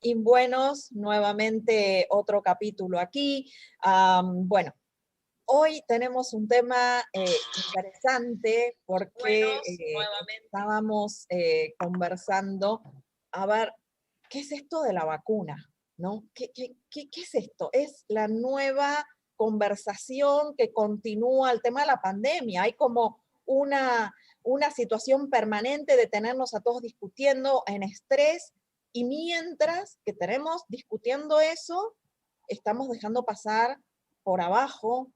Imbuenos, nuevamente otro capítulo aquí. Bueno, hoy tenemos un tema interesante porque estábamos conversando, a ver, ¿qué es esto de la vacuna? ¿No? ¿Qué es esto? Es la nueva conversación que continúa el tema de la pandemia. Hay como una situación permanente de tenernos a todos discutiendo en estrés, y mientras que tenemos discutiendo eso, estamos dejando pasar por abajo,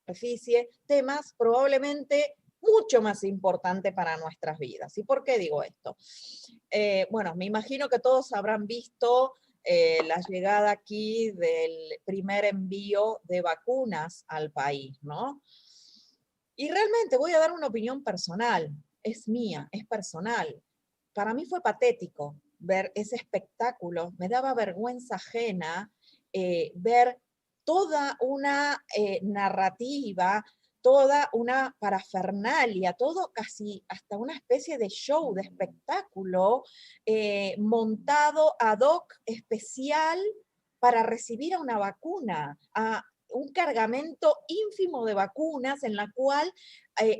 superficie, temas probablemente mucho más importantes para nuestras vidas. ¿Y por qué digo esto? Bueno, me imagino que todos habrán visto la llegada aquí del primer envío de vacunas al país, ¿no? Y realmente voy a dar una opinión personal, es mía, es personal. Para mí fue patético ver ese espectáculo, me daba vergüenza ajena ver toda una narrativa, toda una parafernalia, todo casi hasta una especie de show, de espectáculo montado ad hoc especial para recibir a una vacuna, a un cargamento ínfimo de vacunas en la cual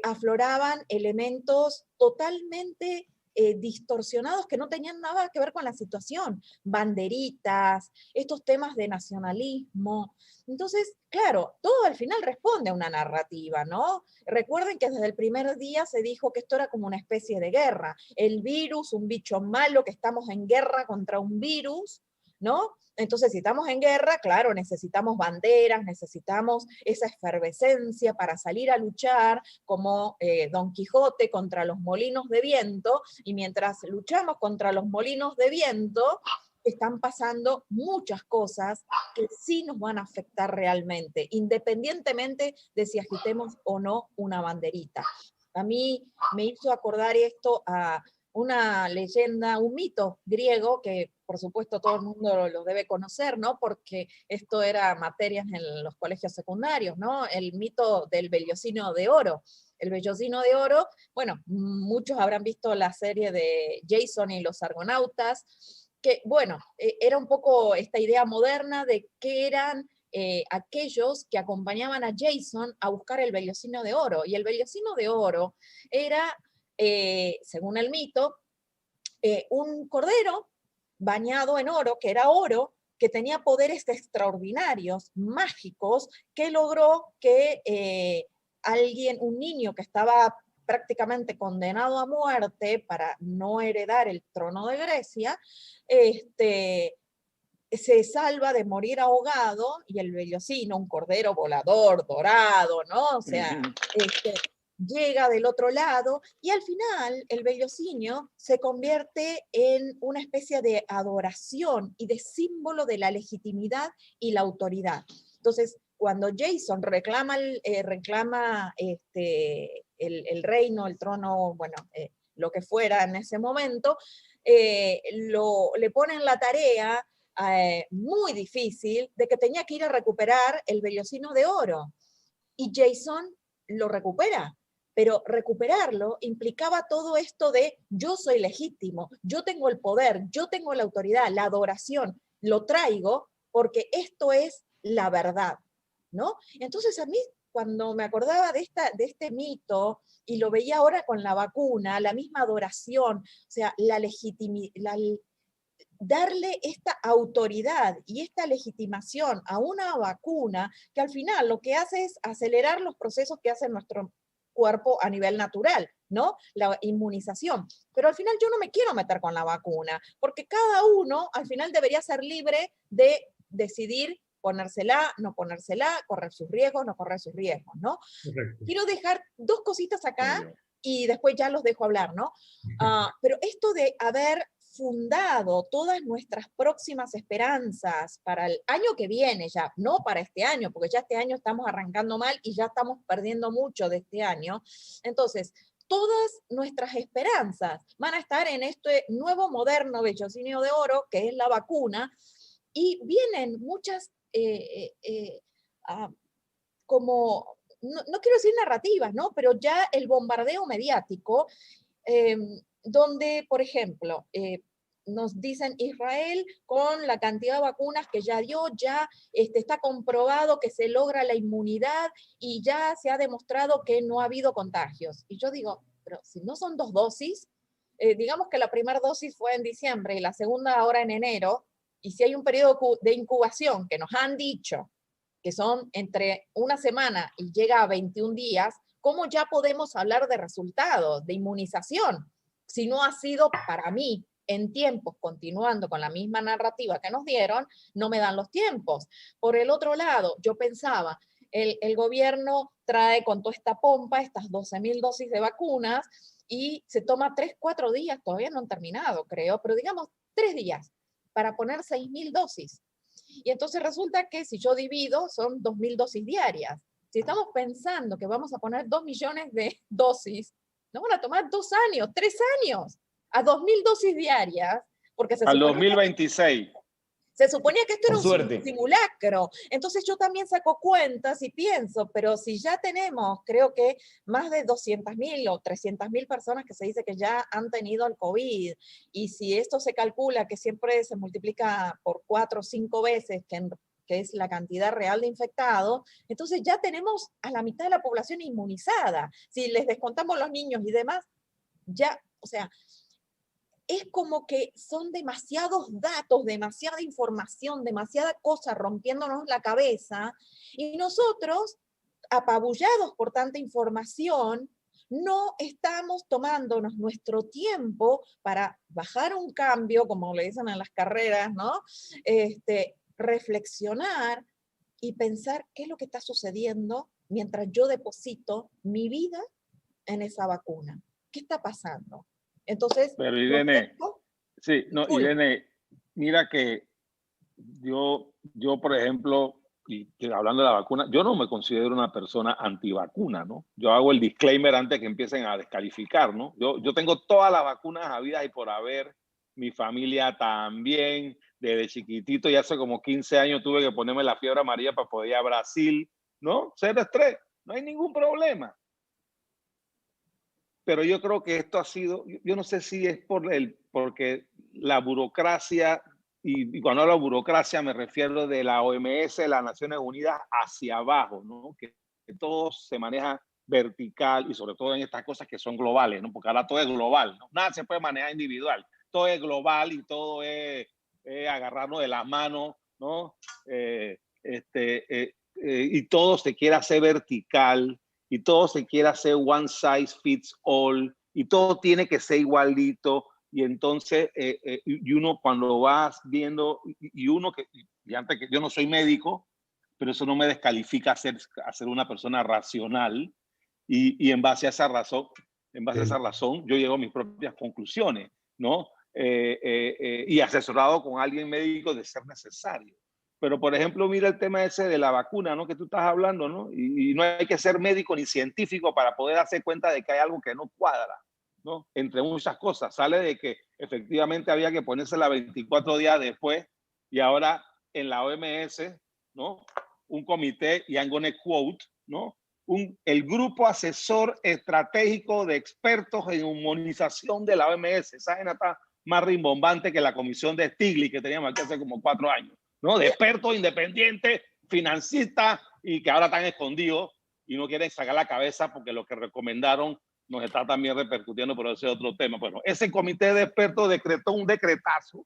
afloraban elementos totalmente distorsionados que no tenían nada que ver con la situación, banderitas, estos temas de nacionalismo. Entonces, claro, todo al final responde a una narrativa, ¿no? Recuerden que desde el primer día se dijo que esto era como una especie de guerra. El virus, un bicho malo, que estamos en guerra contra un virus, ¿no? Entonces, si estamos en guerra, claro, necesitamos banderas, necesitamos esa efervescencia para salir a luchar como Don Quijote contra los molinos de viento, y mientras luchamos contra los molinos de viento, están pasando muchas cosas que sí nos van a afectar realmente, independientemente de si agitemos o no una banderita. A mí me hizo acordar esto a una leyenda, un mito griego que por supuesto todo el mundo lo debe conocer, ¿no? Porque esto era materias en los colegios secundarios, ¿no? El mito del vellocino de oro. El vellocino de oro, bueno, muchos habrán visto la serie de Jason y los Argonautas, que bueno, era un poco esta idea moderna de qué eran aquellos que acompañaban a Jason a buscar el vellocino de oro. Y el vellocino de oro era, según el mito, un cordero bañado en oro, que era oro, que tenía poderes extraordinarios, mágicos, que logró que alguien, un niño que estaba prácticamente condenado a muerte para no heredar el trono de Grecia, se salva de morir ahogado, y el vellocino, un cordero volador, dorado, ¿no? O sea, llega del otro lado, y al final el vellocino se convierte en una especie de adoración y de símbolo de la legitimidad y la autoridad. Entonces, cuando Jason reclama el reino, el trono, bueno, lo que fuera en ese momento, le ponen la tarea muy difícil de que tenía que ir a recuperar el vellocino de oro. Y Jason lo recupera, pero recuperarlo implicaba todo esto de yo soy legítimo, yo tengo el poder, yo tengo la autoridad, la adoración, lo traigo porque esto es la verdad, ¿no? Entonces a mí, cuando me acordaba de este mito y lo veía ahora con la vacuna, la misma adoración, o sea, la legitimidad, darle esta autoridad y esta legitimación a una vacuna que al final lo que hace es acelerar los procesos que hace nuestro cuerpo a nivel natural, ¿no? La inmunización. Pero al final yo no me quiero meter con la vacuna, porque cada uno al final debería ser libre de decidir ponérsela, no ponérsela, correr sus riesgos, no correr sus riesgos, ¿no? Correcto. Quiero dejar dos cositas acá y después ya los dejo hablar, ¿no? Pero esto de haber fundado todas nuestras próximas esperanzas para el año que viene ya, no para este año, porque ya este año estamos arrancando mal y ya estamos perdiendo mucho de este año. Entonces, todas nuestras esperanzas van a estar en este nuevo moderno vellocino de oro, que es la vacuna, y vienen muchas como, no quiero decir narrativas, ¿no? Pero ya el bombardeo mediático, donde, por ejemplo, nos dicen Israel con la cantidad de vacunas que ya dio, ya está comprobado que se logra la inmunidad y ya se ha demostrado que no ha habido contagios. Y yo digo, pero si no son 2 dosis, digamos que la primera dosis fue en diciembre y la segunda ahora en enero, y si hay un periodo de incubación que nos han dicho que son entre una semana y llega a 21 días, ¿cómo ya podemos hablar de resultados, de inmunización? Si no ha sido para mí en tiempos, continuando con la misma narrativa que nos dieron, no me dan los tiempos. Por el otro lado, yo pensaba, el gobierno trae con toda esta pompa estas 12.000 dosis de vacunas y se toma 3, 4 días, todavía no han terminado, creo, pero digamos 3 días para poner 6.000 dosis. Y entonces resulta que si yo divido, son 2.000 dosis diarias. Si estamos pensando que vamos a poner 2 millones de dosis, nos van a tomar 2 años, 3 años, a 2.000 dosis diarias, porque al 2026. Se suponía que esto era suerte. un simulacro. Entonces yo también saco cuentas y pienso, pero si ya tenemos, creo que más de 200.000 o 300.000 personas que se dice que ya han tenido el COVID, y si esto se calcula que siempre se multiplica por 4 o 5 veces, que es la cantidad real de infectados, entonces ya tenemos a la mitad de la población inmunizada. Si les descontamos los niños y demás, ya, o sea, es como que son demasiados datos, demasiada información, demasiada cosa rompiéndonos la cabeza, y nosotros, apabullados por tanta información, no estamos tomándonos nuestro tiempo para bajar un cambio, como le dicen en las carreras, ¿no? Reflexionar y pensar qué es lo que está sucediendo mientras yo deposito mi vida en esa vacuna. ¿Qué está pasando? Entonces, pero Irene, sí, no, Irene, mira que yo por ejemplo, y hablando de la vacuna, yo no me considero una persona antivacuna, ¿no? Yo hago el disclaimer antes que empiecen a descalificar, ¿no? Yo tengo todas las vacunas habidas y por haber, mi familia también, desde chiquitito, y hace como 15 años tuve que ponerme la fiebre amarilla para poder ir a Brasil, ¿no? Cero estrés, no hay ningún problema. Pero yo creo que esto ha sido, yo no sé si es porque la burocracia, y cuando hablo de burocracia me refiero de la OMS, de las Naciones Unidas, hacia abajo, ¿no? Que todo se maneja vertical y sobre todo en estas cosas que son globales, ¿no? Porque ahora todo es global, ¿no? Nada se puede manejar individual, todo es global y todo es agarrarnos de las manos, ¿no? Y todo se quiere hacer vertical, y todo se quiere hacer one size fits all, y todo tiene que ser igualito, y entonces, y uno cuando vas viendo, y uno que, y antes que yo no soy médico, pero eso no me descalifica a ser una persona racional, y en base a esa razón, yo llego a mis propias conclusiones, ¿no? Y asesorado con alguien médico de ser necesario. Pero, por ejemplo, mira el tema ese de la vacuna, ¿no? Que tú estás hablando, ¿no? Y no hay que ser médico ni científico para poder darse cuenta de que hay algo que no cuadra, ¿no? Entre muchas cosas. Sale de que efectivamente había que ponérsela 24 días después, y ahora en la OMS, ¿no? Un comité, y I'm gonna quote, ¿no? El grupo asesor estratégico de expertos en inmunización de la OMS. Esa gente está más rimbombante que la comisión de Stiglitz que teníamos aquí hace como 4 años. ¿No? De expertos independientes, financistas, y que ahora están escondidos y no quieren sacar la cabeza porque lo que recomendaron nos está también repercutiendo, pero ese es otro tema. Bueno, ese comité de expertos decretó un decretazo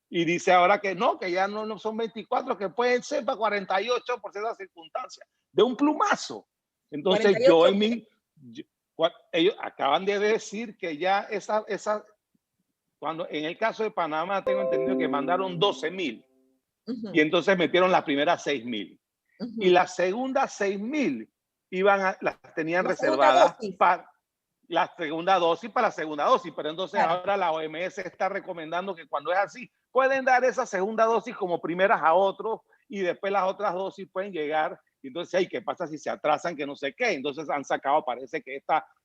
y dice ahora que no, que ya no son 24, que pueden ser para 48 por ciertas circunstancias, de un plumazo. Entonces 48. Ellos acaban de decir que ya cuando en el caso de Panamá tengo entendido que mandaron 12.000. Y entonces metieron las primeras 6.000. Y las segundas 6.000 las tenían reservadas para la segunda dosis, pero entonces ahora la OMS está recomendando que cuando es así, pueden dar esa segunda dosis como primeras a otros, y después las otras dosis pueden llegar. Y entonces, ¿qué pasa si se atrasan? Que no sé qué. Entonces han sacado, parece que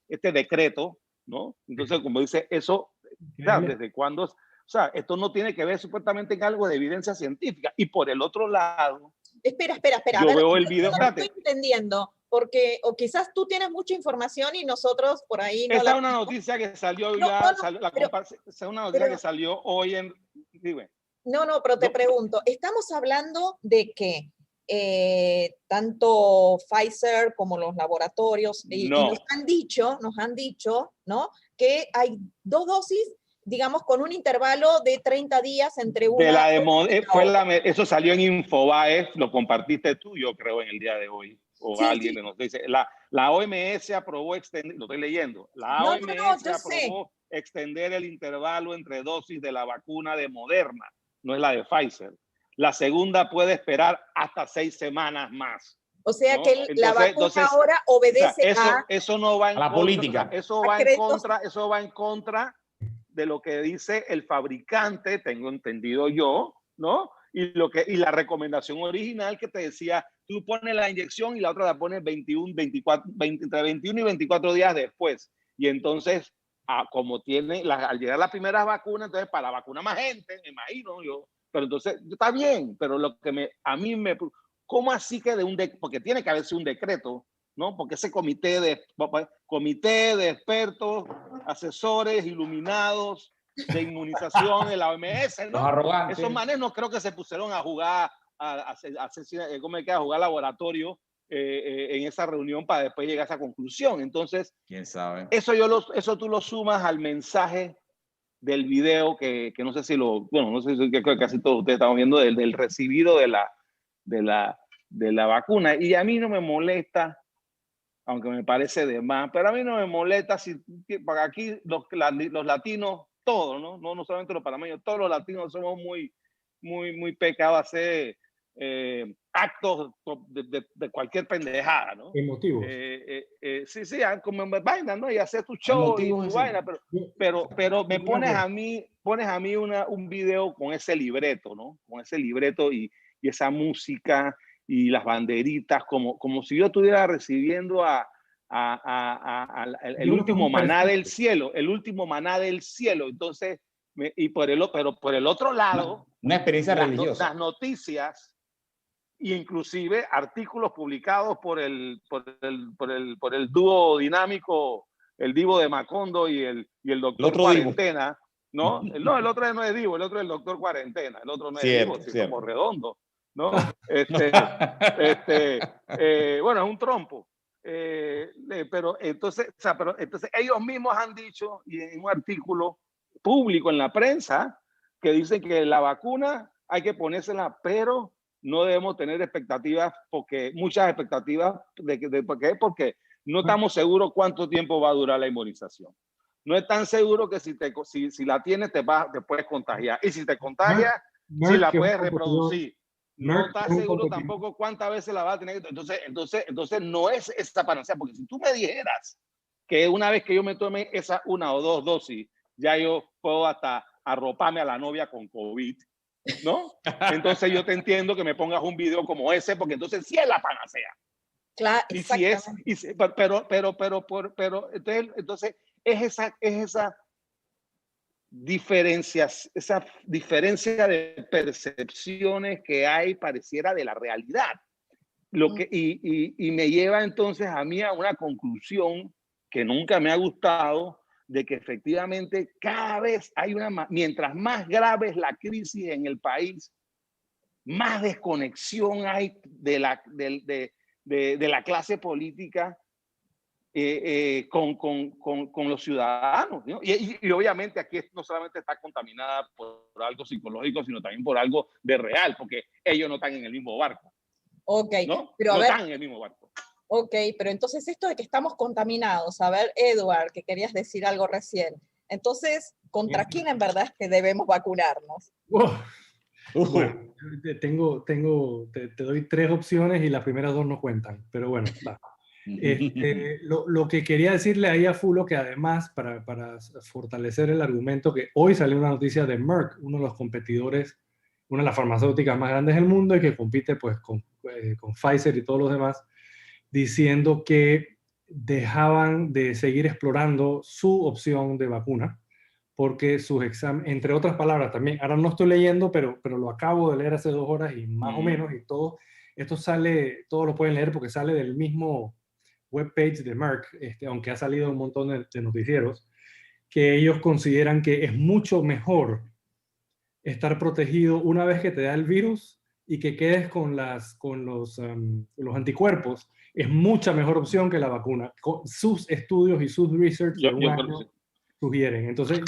este decreto, ¿no? Entonces, como dice, eso, ¿desde cuándo? O sea, esto no tiene que ver supuestamente en algo de evidencia científica. Y por el otro lado... Espera. Yo veo el video... No estoy entendiendo. Porque, o quizás tú tienes mucha información y nosotros por ahí no esa la es una tenemos. noticia que salió No, ya, no, no, esa es una noticia que salió hoy en... Dime. No, pero te No, pregunto, estamos hablando de que tanto Pfizer como los laboratorios, y no. nos han dicho, ¿no? Que hay 2 dosis, digamos, con un intervalo de 30 días entre una De la y la otra. eso salió en Infobae, lo compartiste tú, yo creo, en el día de hoy. O Sí, alguien sí. de nos dice, la OMS aprobó extender, lo estoy leyendo, la No, OMS yo sé. aprobó extender el intervalo entre dosis de la vacuna de Moderna, no es la de Pfizer. La segunda puede esperar hasta 6 semanas más. O sea ¿No? que la vacuna ahora O sea, obedece a eso no va en la contra, política. o sea, eso va en contra de lo que dice el fabricante, tengo entendido yo, ¿no? Y la recomendación original que te decía, tú pones la inyección y la otra la pones 21, 24, entre 21 y 24 días después. Y entonces, como al llegar las primeras vacunas, entonces para vacunar más gente, me imagino yo, pero entonces está bien, pero lo que a mí me... ¿Cómo así que porque tiene que haberse un decreto, ¿no? Porque ese comité de expertos, asesores, iluminados de inmunización de la OMS, ¿no? Los arrogantes. Esos manes no creo que se pusieron a jugar, ¿cómo es que? A jugar laboratorio en esa reunión para después llegar a esa conclusión. Entonces, ¿quién sabe? Eso tú lo sumas al mensaje del video que no sé si no sé si creo que casi todos ustedes estamos viendo del recibido de la vacuna. Y a mí no me molesta, aunque me parece de más, pero a mí no me molesta si para aquí los latinos, todos, ¿no? No solamente los panameños, todos los latinos somos muy pecados a hacer actos de cualquier pendejada, ¿no? Emotivos. Sí, como vaina, ¿no? Y hacer tu show y tu vaina, pero me pones a mí un video con ese libreto, ¿no? Con ese libreto y esa música y las banderitas, como si yo estuviera recibiendo el último maná del cielo, Entonces, pero por el otro lado, una experiencia religiosa. Las noticias, inclusive artículos publicados por el dúo dinámico, el Divo de Macondo y el doctor Cuarentena, ¿no? No, el otro no es Divo, el otro es el doctor Cuarentena, el otro no es Divo, si somos redondos, ¿no? Bueno, es un trompo. Pero entonces ellos mismos han dicho, y en un artículo público en la prensa, que dicen que la vacuna hay que ponérsela, pero no debemos tener expectativas, muchas expectativas, ¿por qué? Porque no estamos seguros cuánto tiempo va a durar la inmunización. No es tan seguro que si la tienes te puedes contagiar. Y si te contagias, si la puedes reproducir. No estás seguro tampoco cuántas veces la vas a tener. Entonces no es esta panacea, porque si tú me dijeras que una vez que yo me tome esa 1 o 2 dosis, ya yo puedo hasta arroparme a la novia con COVID, ¿no? Entonces yo te entiendo que me pongas un video como ese, porque entonces sí es la panacea. Claro, y si es, entonces es esa diferencia de percepciones que hay, pareciera, de la realidad. Y me lleva entonces a mí a una conclusión que nunca me ha gustado, de que efectivamente cada vez hay mientras más grave es la crisis en el país, más desconexión hay de la clase política con los ciudadanos, ¿no? Y obviamente aquí no solamente está contaminada por algo psicológico, sino también por algo de real, porque ellos no están en el mismo barco. Ok, ¿no? pero no están en el mismo barco. Ok, pero entonces esto de que estamos contaminados, a ver, Edward, que querías decir algo recién. Entonces, ¿contra quién en verdad es que debemos vacunarnos? Bueno, te doy 3 opciones y las primeras 2 no cuentan, pero bueno, va. Lo que quería decirle ahí a Fulo, que además, para fortalecer el argumento, que hoy salió una noticia de Merck, uno de los competidores, una de las farmacéuticas más grandes del mundo y que compite pues con Pfizer y todos los demás, diciendo que dejaban de seguir explorando su opción de vacuna porque sus exámenes, entre otras palabras también, ahora no estoy leyendo, pero lo acabo de leer hace 2 horas y más o menos, y todo, esto sale, todos lo pueden leer porque sale del mismo webpage de Merck, aunque ha salido un montón de noticieros, que ellos consideran que es mucho mejor estar protegido una vez que te da el virus y que quedes con los anticuerpos. Es mucha mejor opción que la vacuna. Sus estudios y sus research de un año sugieren. Entonces,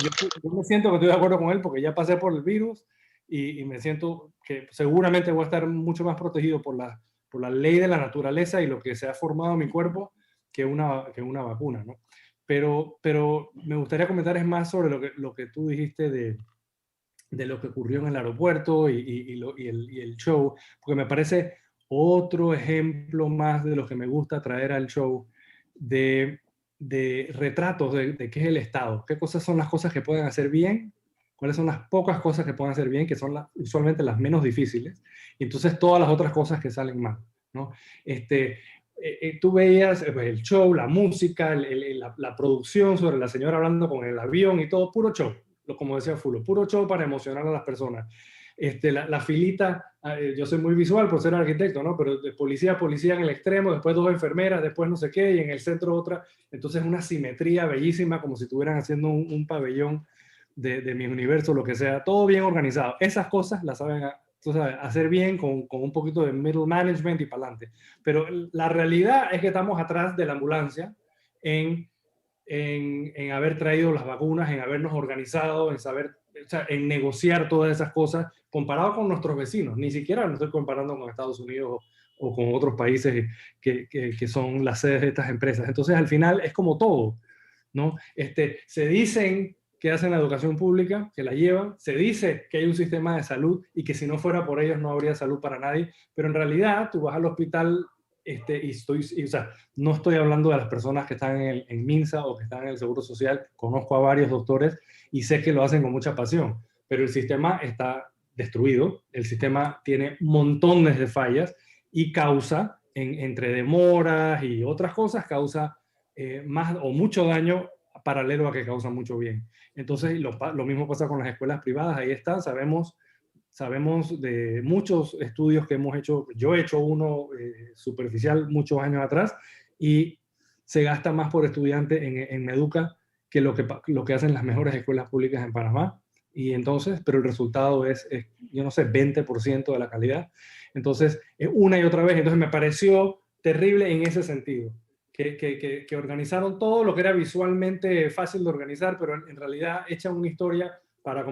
yo me siento que estoy de acuerdo con él porque ya pasé por el virus y me siento que seguramente voy a estar mucho más protegido por la ley de la naturaleza y lo que se ha formado en mi cuerpo que una vacuna, ¿no? Pero me gustaría comentar es más sobre lo que tú dijiste de lo que ocurrió en el aeropuerto y el show, porque me parece otro ejemplo más de lo que me gusta traer al show, de retratos de qué es el Estado, qué cosas son las cosas que pueden hacer bien, cuáles son las pocas cosas que pueden hacer bien, que son usualmente las menos difíciles, y entonces todas las otras cosas que salen mal, ¿no? Tú veías el show, la música, la producción sobre la señora hablando con el avión y todo, puro show, como decía Fulo, puro show para emocionar a las personas. La filita, yo soy muy visual por ser arquitecto, ¿no? Pero de policía a policía en el extremo, después 2 enfermeras, después no sé qué, y en el centro otra. Entonces una simetría bellísima, como si estuvieran haciendo un pabellón de mi universo, lo que sea, todo bien organizado. Esas cosas las saben hacer bien con un poquito de middle management y para adelante. Pero la realidad es que estamos atrás de la ambulancia en haber traído las vacunas, en habernos organizado, en saber, o sea, en negociar todas esas cosas, comparado con nuestros vecinos. Ni siquiera me estoy comparando con Estados Unidos o con otros países que son las sedes de estas empresas. Entonces, al final, es como todo, ¿no? Se dicen que hacen la educación pública, que la llevan, se dice que hay un sistema de salud y que si no fuera por ellos no habría salud para nadie, pero en realidad tú vas al hospital o sea, no estoy hablando de las personas que están en MINSA o que están en el Seguro Social, conozco a varios doctores y sé que lo hacen con mucha pasión, pero el sistema está destruido, el sistema tiene montones de fallas y causa, entre demoras y otras cosas, causa más o mucho daño paralelo a que causa mucho bien. Entonces, lo mismo pasa con las escuelas privadas, ahí están, sabemos de muchos estudios que hemos hecho, yo he hecho uno superficial muchos años atrás, y se gasta más por estudiante en Meduca que lo que hacen las mejores escuelas públicas en Panamá, y entonces, pero el resultado es yo no sé, 20% de la calidad. Entonces, una y otra vez, entonces me pareció terrible en ese sentido. Que organizaron todo lo que era visualmente fácil de organizar, pero en realidad echan una historia para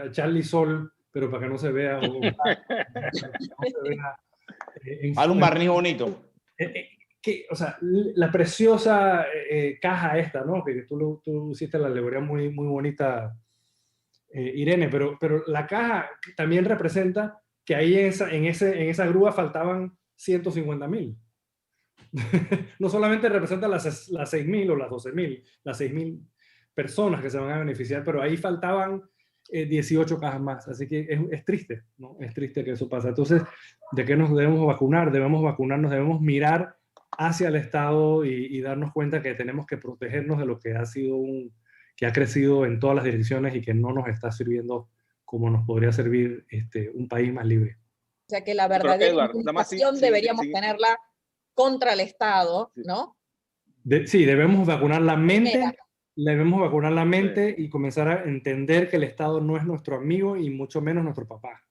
echarle sol, pero para que no se vea. Vale un barniz bonito. O sea, la preciosa caja esta, ¿no? Que tú hiciste la alegoría muy, muy bonita, Irene, pero la caja también representa que ahí en esa grúa faltaban 150,000. No solamente representa las 6,000 o las 12,000, las 6,000 personas que se van a beneficiar, pero ahí faltaban 18 cajas más. Así que es triste, ¿no? Es triste que eso pase. Entonces, ¿de qué nos debemos vacunar? Debemos vacunarnos, debemos mirar hacia el Estado y darnos cuenta que tenemos que protegernos de lo que que ha crecido en todas las direcciones y que no nos está sirviendo como nos podría servir un país más libre. O sea que la verdadera inmunización deberíamos tenerla contra el Estado, ¿no? Sí, debemos vacunar la mente. Debemos vacunar la mente y comenzar a entender que el Estado no es nuestro amigo y mucho menos nuestro papá.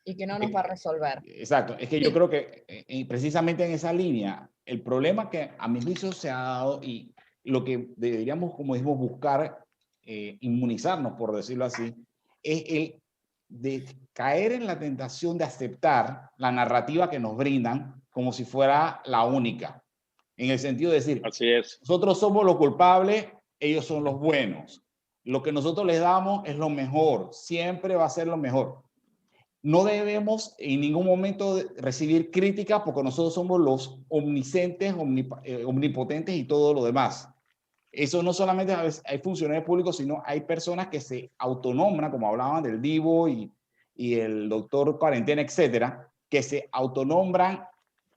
Y que no nos va a resolver. Exacto. Es que yo creo que precisamente en esa línea, el problema que a mi juicio se ha dado y lo que deberíamos, como dijimos, buscar inmunizarnos, por decirlo así, es el de caer en la tentación de aceptar la narrativa que nos brindan como si fuera la única. En el sentido de decir, así es, nosotros somos los culpables, ellos son los buenos. Lo que nosotros les damos es lo mejor, siempre va a ser lo mejor. No debemos en ningún momento recibir crítica porque nosotros somos los omniscientes, omnipotentes y todo lo demás. Eso no solamente hay funcionarios públicos, sino hay personas que se autonombran, como hablaban del Divo y el doctor Cuarentena, etcétera, que se autonombran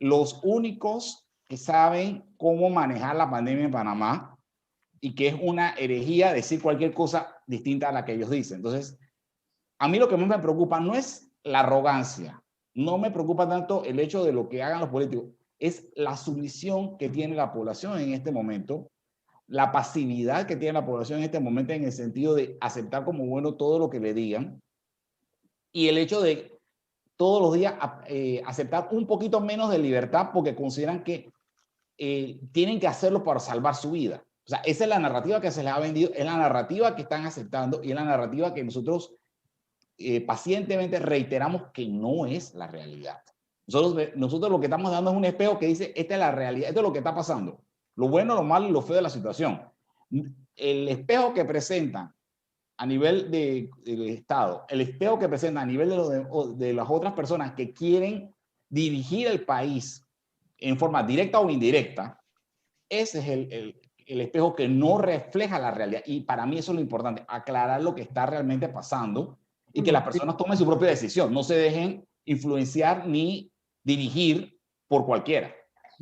los únicos que saben cómo manejar la pandemia en Panamá y que es una herejía decir cualquier cosa distinta a la que ellos dicen. Entonces, a mí lo que más me preocupa no es la arrogancia, no me preocupa tanto el hecho de lo que hagan los políticos, es la sumisión que tiene la población en este momento, la pasividad que tiene la población en este momento en el sentido de aceptar como bueno todo lo que le digan y el hecho de todos los días aceptar un poquito menos de libertad porque consideran que tienen que hacerlo para salvar su vida. O sea, esa es la narrativa que se les ha vendido, es la narrativa que están aceptando y es la narrativa que nosotros pacientemente reiteramos que no es la realidad. Nosotros lo que estamos dando es un espejo que dice, esta es la realidad, esto es lo que está pasando. Lo bueno, lo malo y lo feo de la situación. El espejo que presentan a nivel del Estado, el espejo que presentan a nivel de las otras personas que quieren dirigir el país en forma directa o indirecta, ese es el espejo que no refleja la realidad. Y para mí eso es lo importante, aclarar lo que está realmente pasando y que las personas tomen su propia decisión, no se dejen influenciar ni dirigir por cualquiera.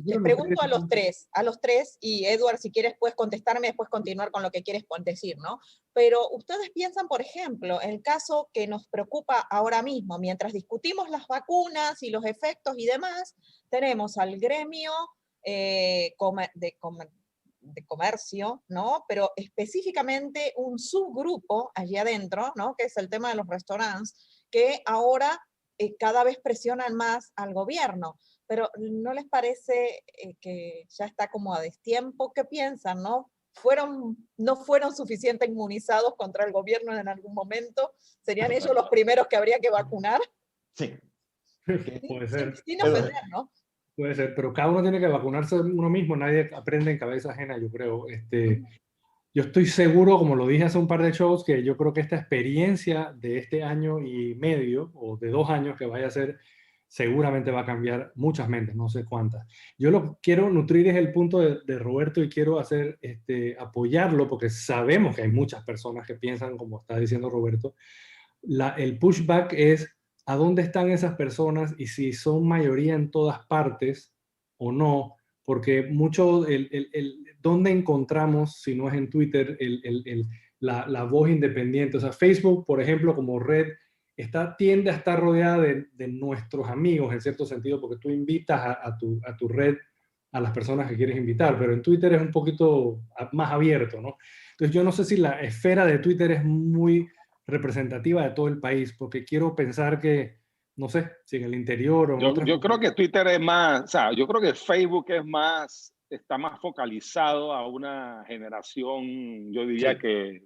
Les pregunto a los tres, y Edward, si quieres puedes contestarme, después continuar con lo que quieres decir, ¿no? Pero ustedes piensan, por ejemplo, el caso que nos preocupa ahora mismo, mientras discutimos las vacunas y los efectos y demás, tenemos al gremio de comercio, ¿no? Pero específicamente un subgrupo allí adentro, ¿no? Que es el tema de los restaurantes, que ahora cada vez presionan más al gobierno. Pero ¿no les parece que ya está como a destiempo? ¿Qué piensan, no? ¿No fueron suficientemente inmunizados contra el gobierno en algún momento? ¿Serían ellos los primeros que habría que vacunar? Sí. Puede ser. Sin ofender, ¿no? Puede ser, pero cada uno tiene que vacunarse uno mismo, nadie aprende en cabeza ajena, yo creo. Yo estoy seguro, como lo dije hace un par de shows, que yo creo que esta experiencia de este año y medio, o de 2 años que vaya a ser, seguramente va a cambiar muchas mentes, no sé cuántas. Yo lo que quiero nutrir es el punto de Roberto y quiero apoyarlo porque sabemos que hay muchas personas que piensan, como está diciendo Roberto. El pushback es a dónde están esas personas y si son mayoría en todas partes o no, porque mucho dónde encontramos, si no es en Twitter, la voz independiente. O sea, Facebook, por ejemplo, como red, tiende a estar rodeada de nuestros amigos, en cierto sentido, porque tú invitas a tu red a las personas que quieres invitar, pero en Twitter es un poquito más abierto, ¿no? Entonces yo no sé si la esfera de Twitter es muy representativa de todo el país, porque quiero pensar que, no sé, si en el interior o en yo creo que Twitter es más, o sea, yo creo que Facebook está más focalizado a una generación, yo diría Sí. que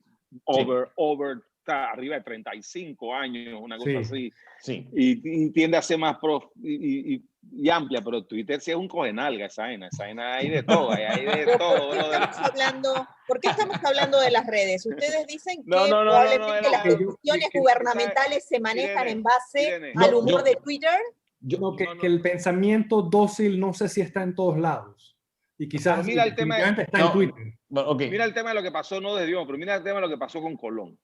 está arriba de 35 años, una cosa así. Sí. Y tiende a ser más y amplia, pero Twitter sí es un cogenalga, esa vaina hay de todo, hay de todo. ¿Por qué estamos hablando de las redes? Ustedes dicen que probablemente las decisiones gubernamentales se manejan en base al humor de Twitter. Que el pensamiento dócil no sé si está en todos lados. Y quizás mira el tema está en Twitter. Mira el tema de lo que pasó, no de Dios, pero mira el tema de lo que pasó con Colón.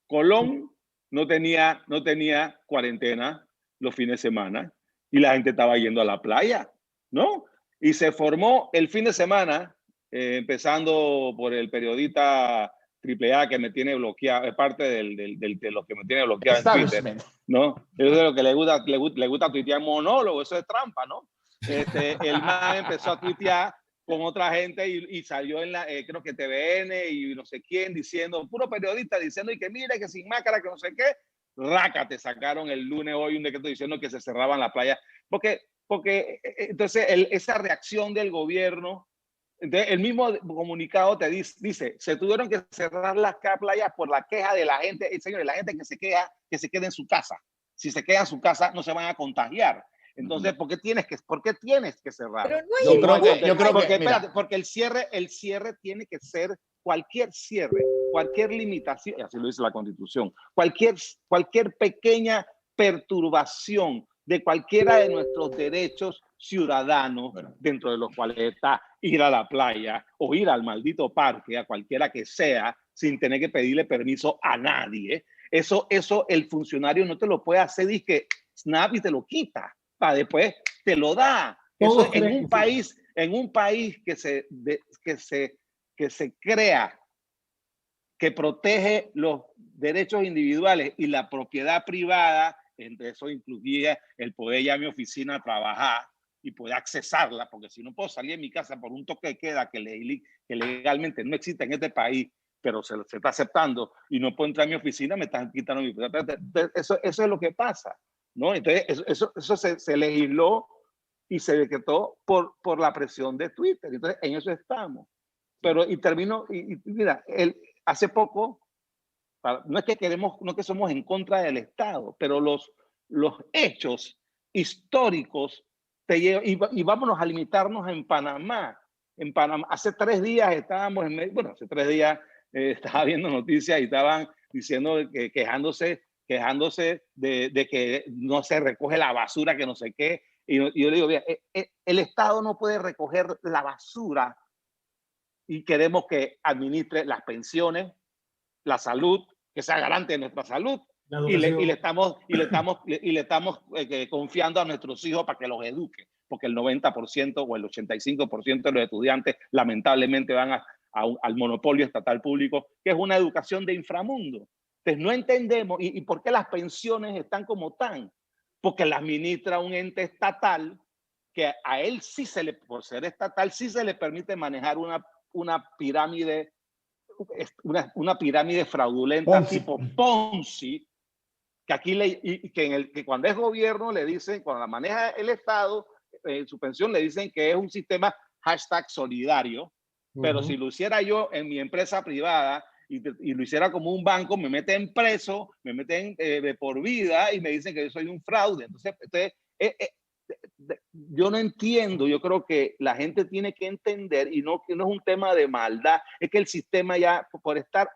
Colón no tenía cuarentena los fines de semana y la gente estaba yendo a la playa, ¿no? Y se formó el fin de semana, empezando por el periodista AAA que me tiene bloqueado, es parte de los que me tiene bloqueado en Twitter, ¿no? Eso es lo que le gusta tuitear monólogo, eso es trampa, ¿no? El man empezó a tuitear con otra gente y salió en creo que TVN y no sé quién diciendo, puro periodista diciendo y que mire que sin máscara, que no sé qué, te sacaron el lunes hoy un decreto diciendo que se cerraban la playa, porque entonces esa reacción del gobierno, entonces el mismo comunicado te dice, se tuvieron que cerrar las playas por la queja de la gente, señores, la gente que se quede en su casa, si se queda en su casa no se van a contagiar. Entonces, ¿por qué tienes que cerrar? Pero no hay porque el cierre tiene que ser cualquier limitación, así lo dice la Constitución, cualquier pequeña perturbación de cualquiera de nuestros derechos ciudadanos, dentro de los cuales está ir a la playa o ir al maldito parque, a cualquiera que sea, sin tener que pedirle permiso a nadie. Eso el funcionario no te lo puede hacer, dice que snap y te lo quita. Después te lo da. Eso en un país que se crea, que protege los derechos individuales y la propiedad privada entre eso incluía el poder ir a mi oficina a trabajar y poder accesarla, porque si no puedo salir de mi casa por un toque de queda que legalmente no existe en este país, pero se está aceptando, y no puedo entrar a mi oficina, me están quitando mi... Eso es lo que pasa, ¿no? Entonces, eso se legisló y se decretó por la presión de Twitter. Entonces, en eso estamos. Pero, y termino, y mira, hace poco, no es que queremos, no que somos en contra del Estado, pero los hechos históricos, y vámonos a limitarnos en Panamá. En Panamá, hace 3 días estábamos hace 3 días estaba viendo noticias y estaban diciendo, quejándose de que no se recoge la basura, que no sé qué. Y yo le digo, mira, el Estado no puede recoger la basura y queremos que administre las pensiones, la salud, que sea garante de nuestra salud, y le estamos confiando a nuestros hijos para que los eduque, porque el 90% o el 85% de los estudiantes lamentablemente van al monopolio estatal público, que es una educación de inframundo. Entonces no entendemos, y por qué las pensiones están como están, porque las administra un ente estatal que a él sí por ser estatal, sí se le permite manejar una pirámide, una pirámide fraudulenta Ponzi. tipo Ponzi, que aquí que cuando es gobierno le dicen, cuando la maneja el Estado, su pensión le dicen que es un sistema #solidario, pero si lo hiciera yo en mi empresa privada y lo hiciera como un banco, me meten preso, me meten de por vida y me dicen que yo soy un fraude. Entonces yo no entiendo, yo creo que la gente tiene que entender, y no es un tema de maldad, es que el sistema ya, por estar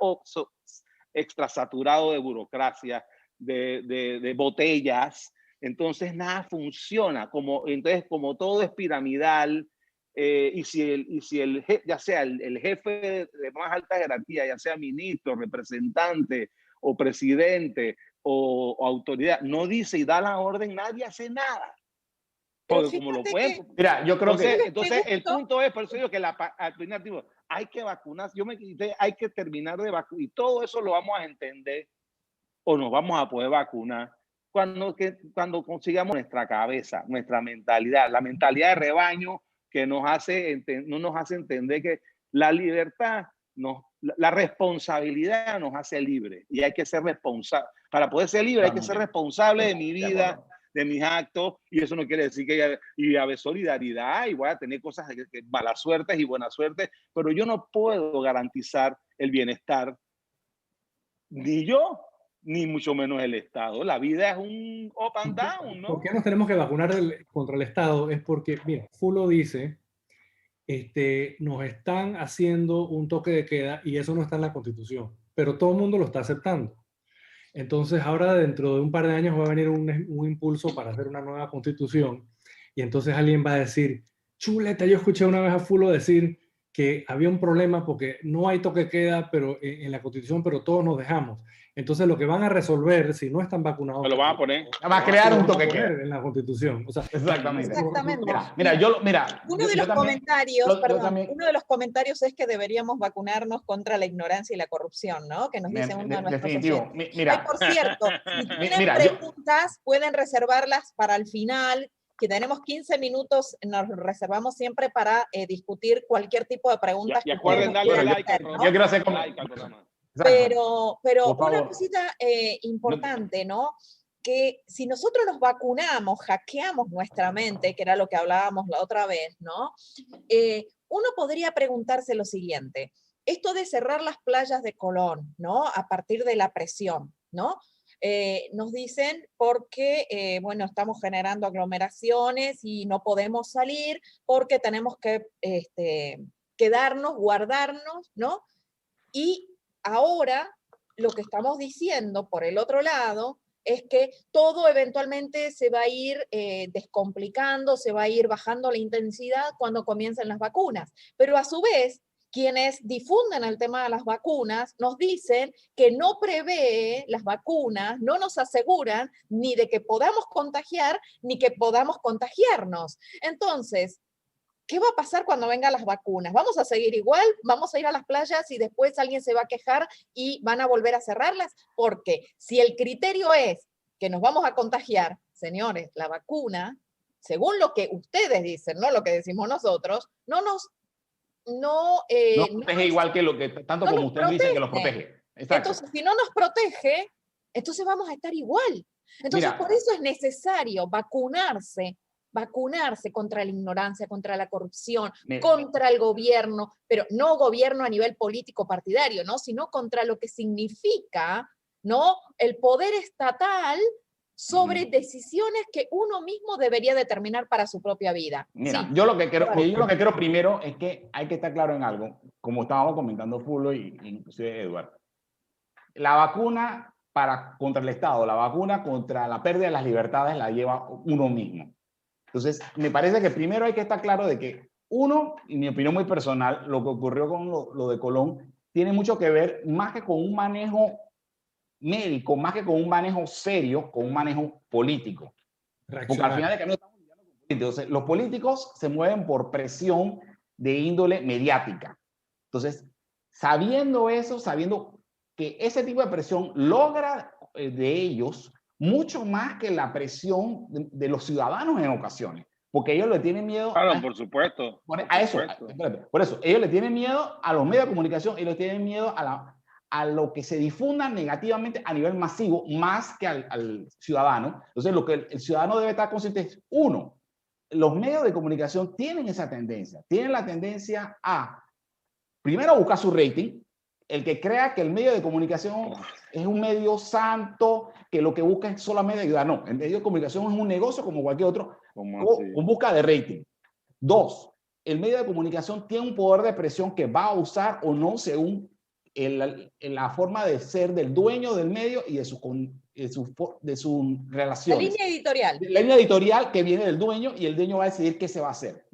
extrasaturado de burocracia, de botellas, entonces nada funciona, entonces como todo es piramidal, y si ya sea el jefe de más alta jerarquía, ya sea ministro, representante o presidente o autoridad, no dice y da la orden, nadie hace nada. Porque como lo pueden... Mira, yo creo entonces el punto es, por eso digo que hay que vacunar, hay que terminar de vacunar, y todo eso lo vamos a entender o nos vamos a poder vacunar cuando consigamos nuestra cabeza, nuestra mentalidad, la mentalidad de rebaño que no nos hace entender que la libertad, la responsabilidad nos hace libre, y hay que ser responsable. Para poder ser libre hay que ser responsable de mi vida, de mis actos, y eso no quiere decir que y haber solidaridad y voy a tener cosas que malas suertes y buenas suertes, pero yo no puedo garantizar el bienestar, ni yo, ni mucho menos el Estado. La vida es un up and down, ¿no? ¿Por qué nos tenemos que vacunar contra el Estado? Es porque, mira, Fulo dice, nos están haciendo un toque de queda y eso no está en la Constitución, pero todo el mundo lo está aceptando. Entonces ahora dentro de un par de años va a venir un impulso para hacer una nueva Constitución, y entonces alguien va a decir, chuleta, yo escuché una vez a Fulo decir que había un problema porque no hay toque de queda en la Constitución, pero todos nos dejamos. Entonces lo que van a resolver, si no están vacunados, me lo van a poner. Va a crear un toque de queda en la Constitución. O sea, exactamente. Uno de los comentarios es que deberíamos vacunarnos contra la ignorancia y la corrupción, ¿no? Que nos dicen uno de nuestros definitivo. Mira, por cierto, si tienen preguntas, pueden reservarlas para el final, que tenemos 15 minutos, nos reservamos siempre para discutir cualquier tipo de preguntas. Y acuerden darle like, ¿no? Yo quiero hacer como... Pero una cosita importante, ¿no? Que si nosotros nos vacunamos, hackeamos nuestra mente, que era lo que hablábamos la otra vez, ¿no? Uno podría preguntarse lo siguiente, esto de cerrar las playas de Colón, ¿no? A partir de la presión, ¿no? Nos dicen porque, bueno, estamos generando aglomeraciones y no podemos salir porque tenemos que quedarnos, guardarnos, ¿no? Y ahora lo que estamos diciendo por el otro lado es que todo eventualmente se va a ir descomplicando, se va a ir bajando la intensidad cuando comiencen las vacunas. Pero a su vez, quienes difunden el tema de las vacunas nos dicen que no prevé las vacunas, no nos aseguran ni de que podamos contagiar, ni que podamos contagiarnos. Entonces, ¿qué va a pasar cuando vengan las vacunas? ¿Vamos a seguir igual? ¿Vamos a ir a las playas y después alguien se va a quejar y van a volver a cerrarlas? Porque si el criterio es que nos vamos a contagiar, señores, la vacuna, según lo que ustedes dicen, no lo que decimos nosotros, no protege igual que lo que, tanto no como usted dice que los protege. protege. Exacto. Entonces, si no nos protege, entonces vamos a estar igual. Entonces, Mira, por eso es necesario vacunarse contra la ignorancia, contra la corrupción, contra el gobierno, pero no gobierno a nivel político partidario, ¿no? Sino contra lo que significa, ¿no? El poder estatal sobre decisiones que uno mismo debería determinar para su propia vida. Mira, sí. yo lo que creo primero es que hay que estar claro en algo, como estábamos comentando Fulo y inclusive Eduardo. La vacuna contra el Estado, la vacuna contra la pérdida de las libertades la lleva uno mismo. Entonces, me parece que primero hay que estar claro de que uno, en mi opinión muy personal, lo que ocurrió con lo de Colón tiene mucho que ver más que con un manejo médico, más que con un manejo serio, con un manejo político. Porque al final de camino estamos lidiando con políticos. Entonces, los políticos se mueven por presión de índole mediática. Entonces, sabiendo eso, sabiendo que ese tipo de presión logra de ellos mucho más que la presión de los ciudadanos en ocasiones, porque ellos le tienen miedo por supuesto. Por eso, ellos le tienen miedo a los medios de comunicación, ellos le tienen miedo a lo que se difunda negativamente a nivel masivo, más que al ciudadano. Entonces, lo que el ciudadano debe estar consciente es, uno, los medios de comunicación tienen esa tendencia, tienen la tendencia a, primero, buscar su rating. El que crea que el medio de comunicación es un medio santo, que lo que busca es solamente ayudar. No, el medio de comunicación es un negocio como cualquier otro, con busca de rating. Dos, el medio de comunicación tiene un poder de presión que va a usar o no según la forma de ser del dueño del medio y de sus relaciones. La línea editorial. La línea editorial que viene del dueño y el dueño va a decidir qué se va a hacer.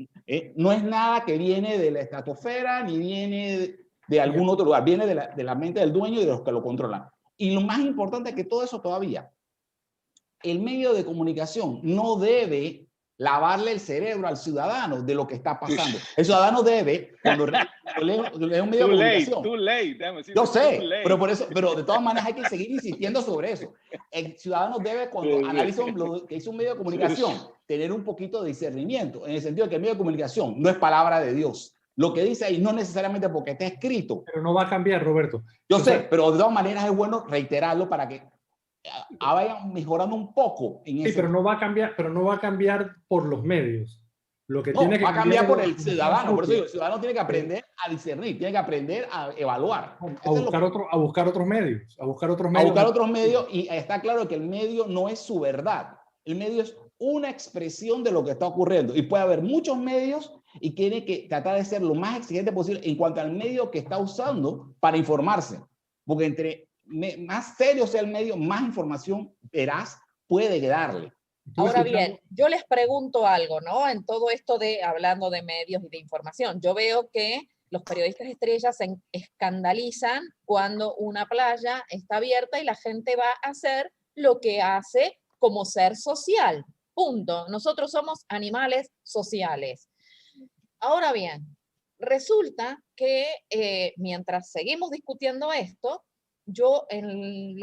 No es nada que viene de la estratosfera ni viene de algún otro lugar, viene de la mente del dueño y de los que lo controlan. Y lo más importante es que todo eso todavía, el medio de comunicación no debe lavarle el cerebro al ciudadano de lo que está pasando. El ciudadano debe, cuando lee un medio de comunicación, yo sé, pero por eso, pero de todas maneras hay que seguir insistiendo sobre eso. El ciudadano debe, cuando analiza lo que hizo un medio de comunicación, tener un poquito de discernimiento, en el sentido de que el medio de comunicación no es palabra de Dios. Lo que dice ahí no necesariamente porque está escrito. Pero no va a cambiar, Roberto. Yo sé, pero de todas maneras es bueno reiterarlo para que vayan mejorando un poco en eso. Sí, pero no va a cambiar por los medios. Lo que tiene que va a cambiar por el ciudadano. Por eso digo, el ciudadano tiene que aprender a discernir, tiene que aprender a evaluar. A buscar otros medios. A buscar otros medios y está claro que el medio no es su verdad. El medio es una expresión de lo que está ocurriendo. Y puede haber muchos medios y tiene que tratar de ser lo más exigente posible en cuanto al medio que está usando para informarse. Porque entre más serio sea el medio, más información veraz puede darle. Ahora bien, yo les pregunto algo, ¿no? En todo esto hablando de medios y de información, yo veo que los periodistas estrellas se escandalizan cuando una playa está abierta y la gente va a hacer lo que hace como ser social. Punto. Nosotros somos animales sociales. Ahora bien, resulta que mientras seguimos discutiendo esto, yo en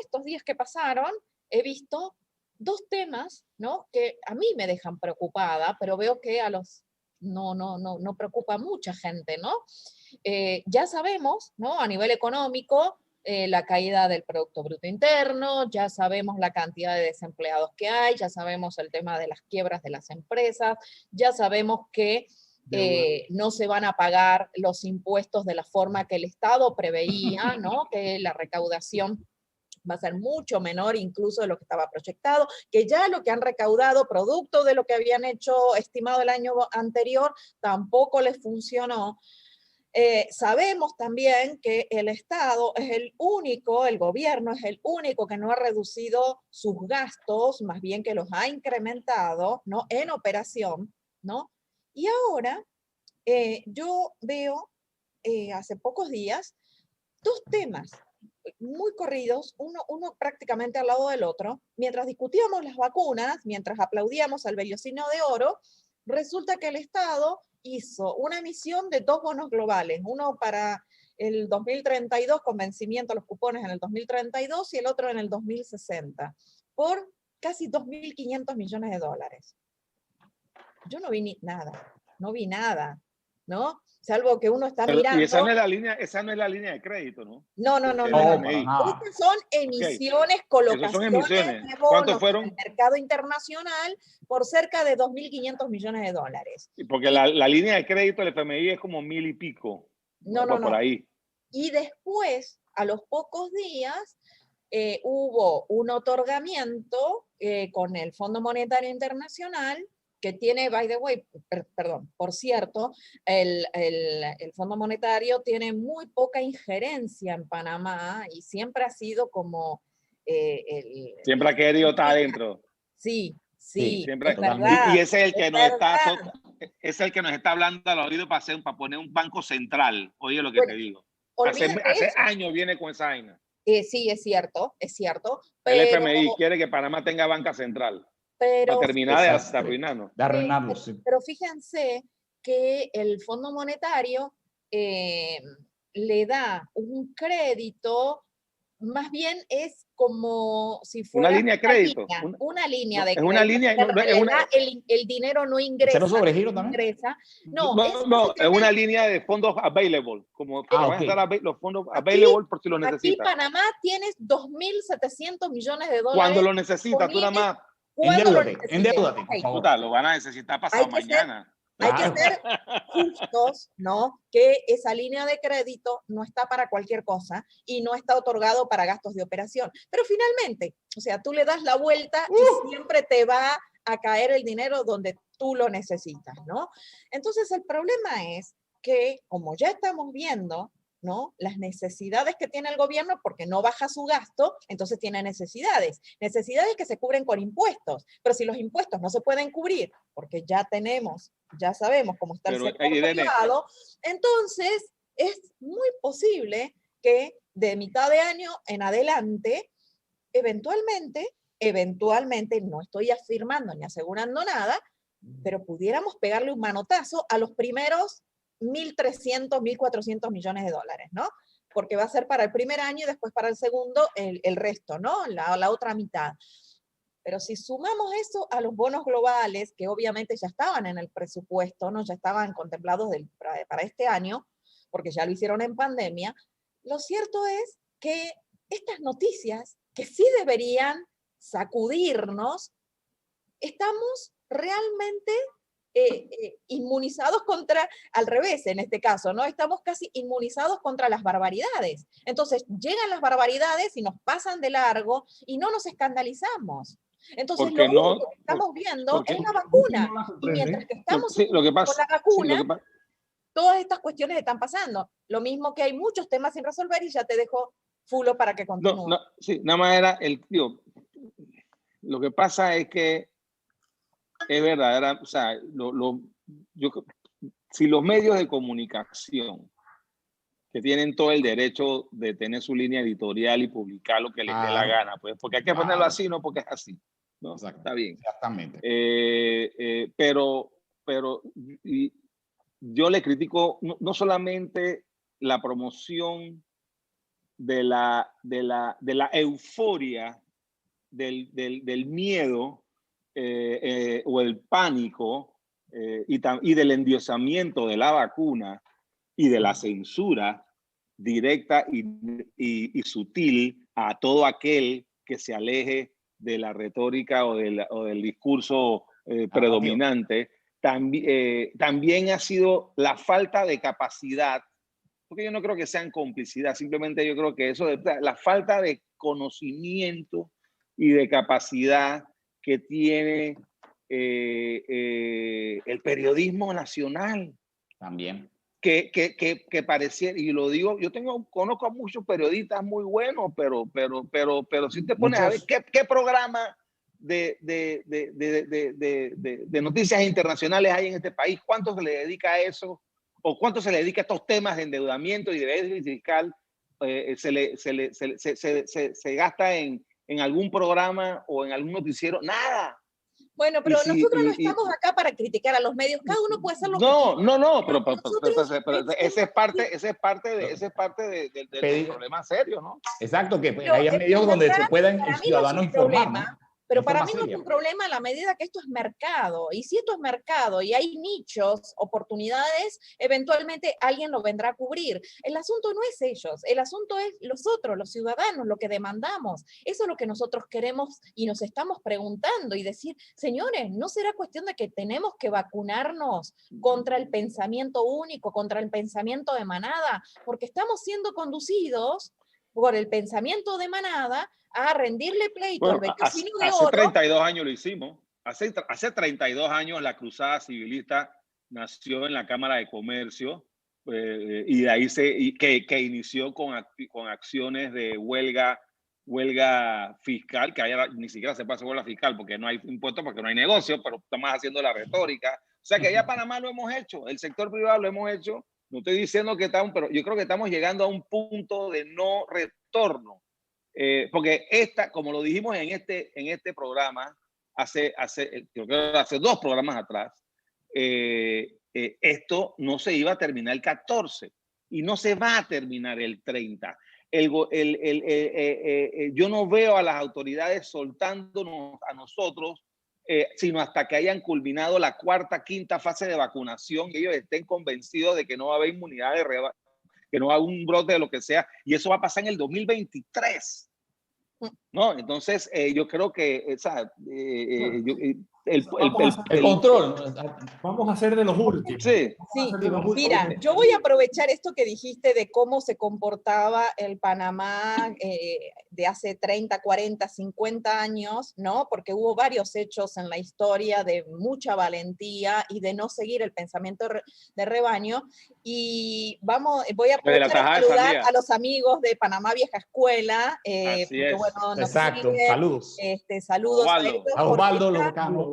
estos días que pasaron, he visto dos temas, ¿no? Que a mí me dejan preocupada, pero veo que no preocupa a mucha gente, ¿no? Ya sabemos, ¿no? A nivel económico, la caída del Producto Bruto Interno, ya sabemos la cantidad de desempleados que hay, ya sabemos el tema de las quiebras de las empresas, ya sabemos que no se van a pagar los impuestos de la forma que el Estado preveía, ¿no? Que la recaudación va a ser mucho menor incluso de lo que estaba proyectado, que ya lo que han recaudado, producto de lo que habían hecho estimado el año anterior, tampoco les funcionó. Sabemos también que el Estado es el gobierno es el único que no ha reducido sus gastos, más bien que los ha incrementado, ¿no? En operación, ¿no? Y ahora yo veo hace pocos días dos temas muy corridos, uno prácticamente al lado del otro. Mientras discutíamos las vacunas, mientras aplaudíamos al vellocino de oro, resulta que el Estado hizo una emisión de dos bonos globales, uno para el 2032, con vencimiento los cupones en el 2032 y el otro en el 2060, por casi 2.500 millones de dólares. Yo no vi nada, ¿no? Salvo que uno está mirando. Y esa no es la línea de crédito, ¿no? No. Estas son emisiones, colocaciones de bonos en el mercado internacional por cerca de 2.500 millones de dólares. Porque la línea de crédito del FMI es como 1.000 y pico. Por ahí. Y después, a los pocos días, hubo un otorgamiento con el Fondo Monetario Internacional, que tiene, by the way, perdón, por cierto, el Fondo Monetario tiene muy poca injerencia en Panamá y siempre ha sido como... siempre ha querido estar adentro. Sí, siempre, es verdad. Y ese es el que es el que nos está hablando al oído para poner un banco central. Oye lo que te digo. Hace años viene con esa vaina. Sí, es cierto. Pero el FMI quiere que Panamá tenga banca central. Para terminar de arruinarnos. De arruinarnos, sí. Pero fíjense que el Fondo Monetario le da un crédito, más bien es como si fuera una línea de crédito. Una línea de crédito. Es una línea. El dinero no ingresa. ¿Cero sobregiro también? Ingresa. No, es una línea de fondos available. Como van a estar los fondos available por si lo necesitas. Aquí Panamá tienes 2.700 millones de dólares. Cuando lo necesitas, tú nada más. Endeudate, por favor. Puta, lo van a necesitar pasado mañana. Hay que ser justos, ¿no? Que esa línea de crédito no está para cualquier cosa y no está otorgado para gastos de operación. Pero finalmente, o sea, tú le das la vuelta y siempre te va a caer el dinero donde tú lo necesitas, ¿no? Entonces, el problema es que, como ya estamos viendo, ¿no? Las necesidades que tiene el gobierno, porque no baja su gasto, entonces tiene necesidades que se cubren con impuestos, pero si los impuestos no se pueden cubrir, porque ya sabemos cómo está el sector privado, entonces es muy posible que de mitad de año en adelante, eventualmente, no estoy afirmando ni asegurando nada, pero pudiéramos pegarle un manotazo a los primeros 1.300, 1.400 millones de dólares, ¿no? Porque va a ser para el primer año y después para el segundo el resto, ¿no? La otra mitad. Pero si sumamos eso a los bonos globales, que obviamente ya estaban en el presupuesto, ¿no? Ya estaban contemplados para este año, porque ya lo hicieron en pandemia, lo cierto es que estas noticias, que sí deberían sacudirnos, estamos realmente inmunizados al revés en este caso, ¿no? Estamos casi inmunizados contra las barbaridades. Entonces, llegan las barbaridades y nos pasan de largo y no nos escandalizamos. Entonces, lo único que estamos viendo es la vacuna. Y mientras que estamos con la vacuna, todas estas cuestiones están pasando. Lo mismo que hay muchos temas sin resolver y ya te dejo Fulo para que continúe. Nada más era lo que pasa es que es verdad, o sea, si los medios de comunicación que tienen todo el derecho de tener su línea editorial y publicar lo que les dé la gana, pues, porque hay que ponerlo así, no porque es así, ¿no? Está bien. Exactamente. Pero yo le critico no solamente la promoción de la euforia del miedo o el pánico y del endiosamiento de la vacuna y de la censura directa y sutil a todo aquel que se aleje de la retórica o del discurso predominante, también ha sido la falta de capacidad, porque yo no creo que sean complicidad, simplemente yo creo que la falta de conocimiento y de capacidad que tiene el periodismo nacional. También. Que pareciera, y lo digo, conozco a muchos periodistas muy buenos, pero si te pones a ver qué programa de noticias internacionales hay en este país, cuánto se le dedica a eso, o cuánto se le dedica a estos temas de endeudamiento y de déficit fiscal, se gasta en algún programa o en algún noticiero, nada. Bueno, pero nosotros no estamos acá para criticar a los medios. Cada uno puede hacer lo que quiera. No, pero esa es parte del problema serio, ¿no? Exacto, que haya medios donde se puedan el ciudadano informar, ¿no? Pero para mí no es un problema a la medida que esto es mercado. Y si esto es mercado y hay nichos, oportunidades, eventualmente alguien lo vendrá a cubrir. El asunto no es ellos, el asunto es los otros, los ciudadanos, lo que demandamos. Eso es lo que nosotros queremos y nos estamos preguntando y decir, señores, ¿no será cuestión de que tenemos que vacunarnos contra el pensamiento único, contra el pensamiento de manada? Porque estamos siendo conducidos por el pensamiento de manada a rendirle pleito al vecino de oro. Hace 32 años lo hicimos. Hace 32 años la cruzada civilista nació en la Cámara de Comercio y de ahí que inició con acciones de huelga fiscal, que ni siquiera se pasa huelga fiscal porque no hay impuestos, porque no hay negocio, pero estamos haciendo la retórica. O sea que allá en Panamá lo hemos hecho, el sector privado lo hemos hecho. No estoy diciendo que estamos, pero yo creo que estamos llegando a un punto de no retorno. Porque como lo dijimos en este programa, creo que hace 2 programas atrás, esto no se iba a terminar el 14 y no se va a terminar el 30. Yo no veo a las autoridades soltándonos a nosotros, sino hasta que hayan culminado la 4ª, 5ª fase de vacunación y ellos estén convencidos de que no va a haber inmunidad de rebaño, que no va a haber un brote de lo que sea, y eso va a pasar en el 2023. ¿No? Entonces, yo creo que el control. Vamos a ser de los últimos. Sí, mira, yo voy a aprovechar esto que dijiste de cómo se comportaba el Panamá de hace 30, 40, 50 años, ¿no? Porque hubo varios hechos en la historia de mucha valentía y de no seguir el pensamiento de rebaño. Y voy a aprovechar a saludar a los amigos de Panamá Vieja Escuela. Porque, bueno, exacto, saludos. Saludos a ellos. A Osvaldo ya saludos.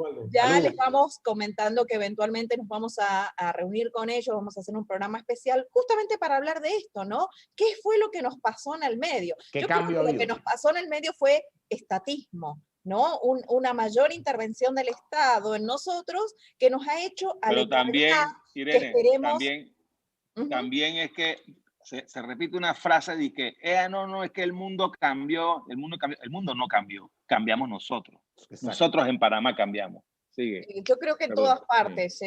Les vamos comentando que eventualmente nos vamos a reunir con ellos, vamos a hacer un programa especial justamente para hablar de esto, ¿no? ¿Qué fue lo que nos pasó en el medio? Yo creo que lo que nos pasó en el medio fue estatismo, ¿no? Una mayor intervención del Estado en nosotros que nos ha hecho pero también, Irene, que esperemos... también es que se repite una frase de que no, es que el mundo cambió, el mundo no cambió, cambiamos nosotros. Exacto. Nosotros en Panamá cambiamos. Sigue. Yo creo que en todas partes,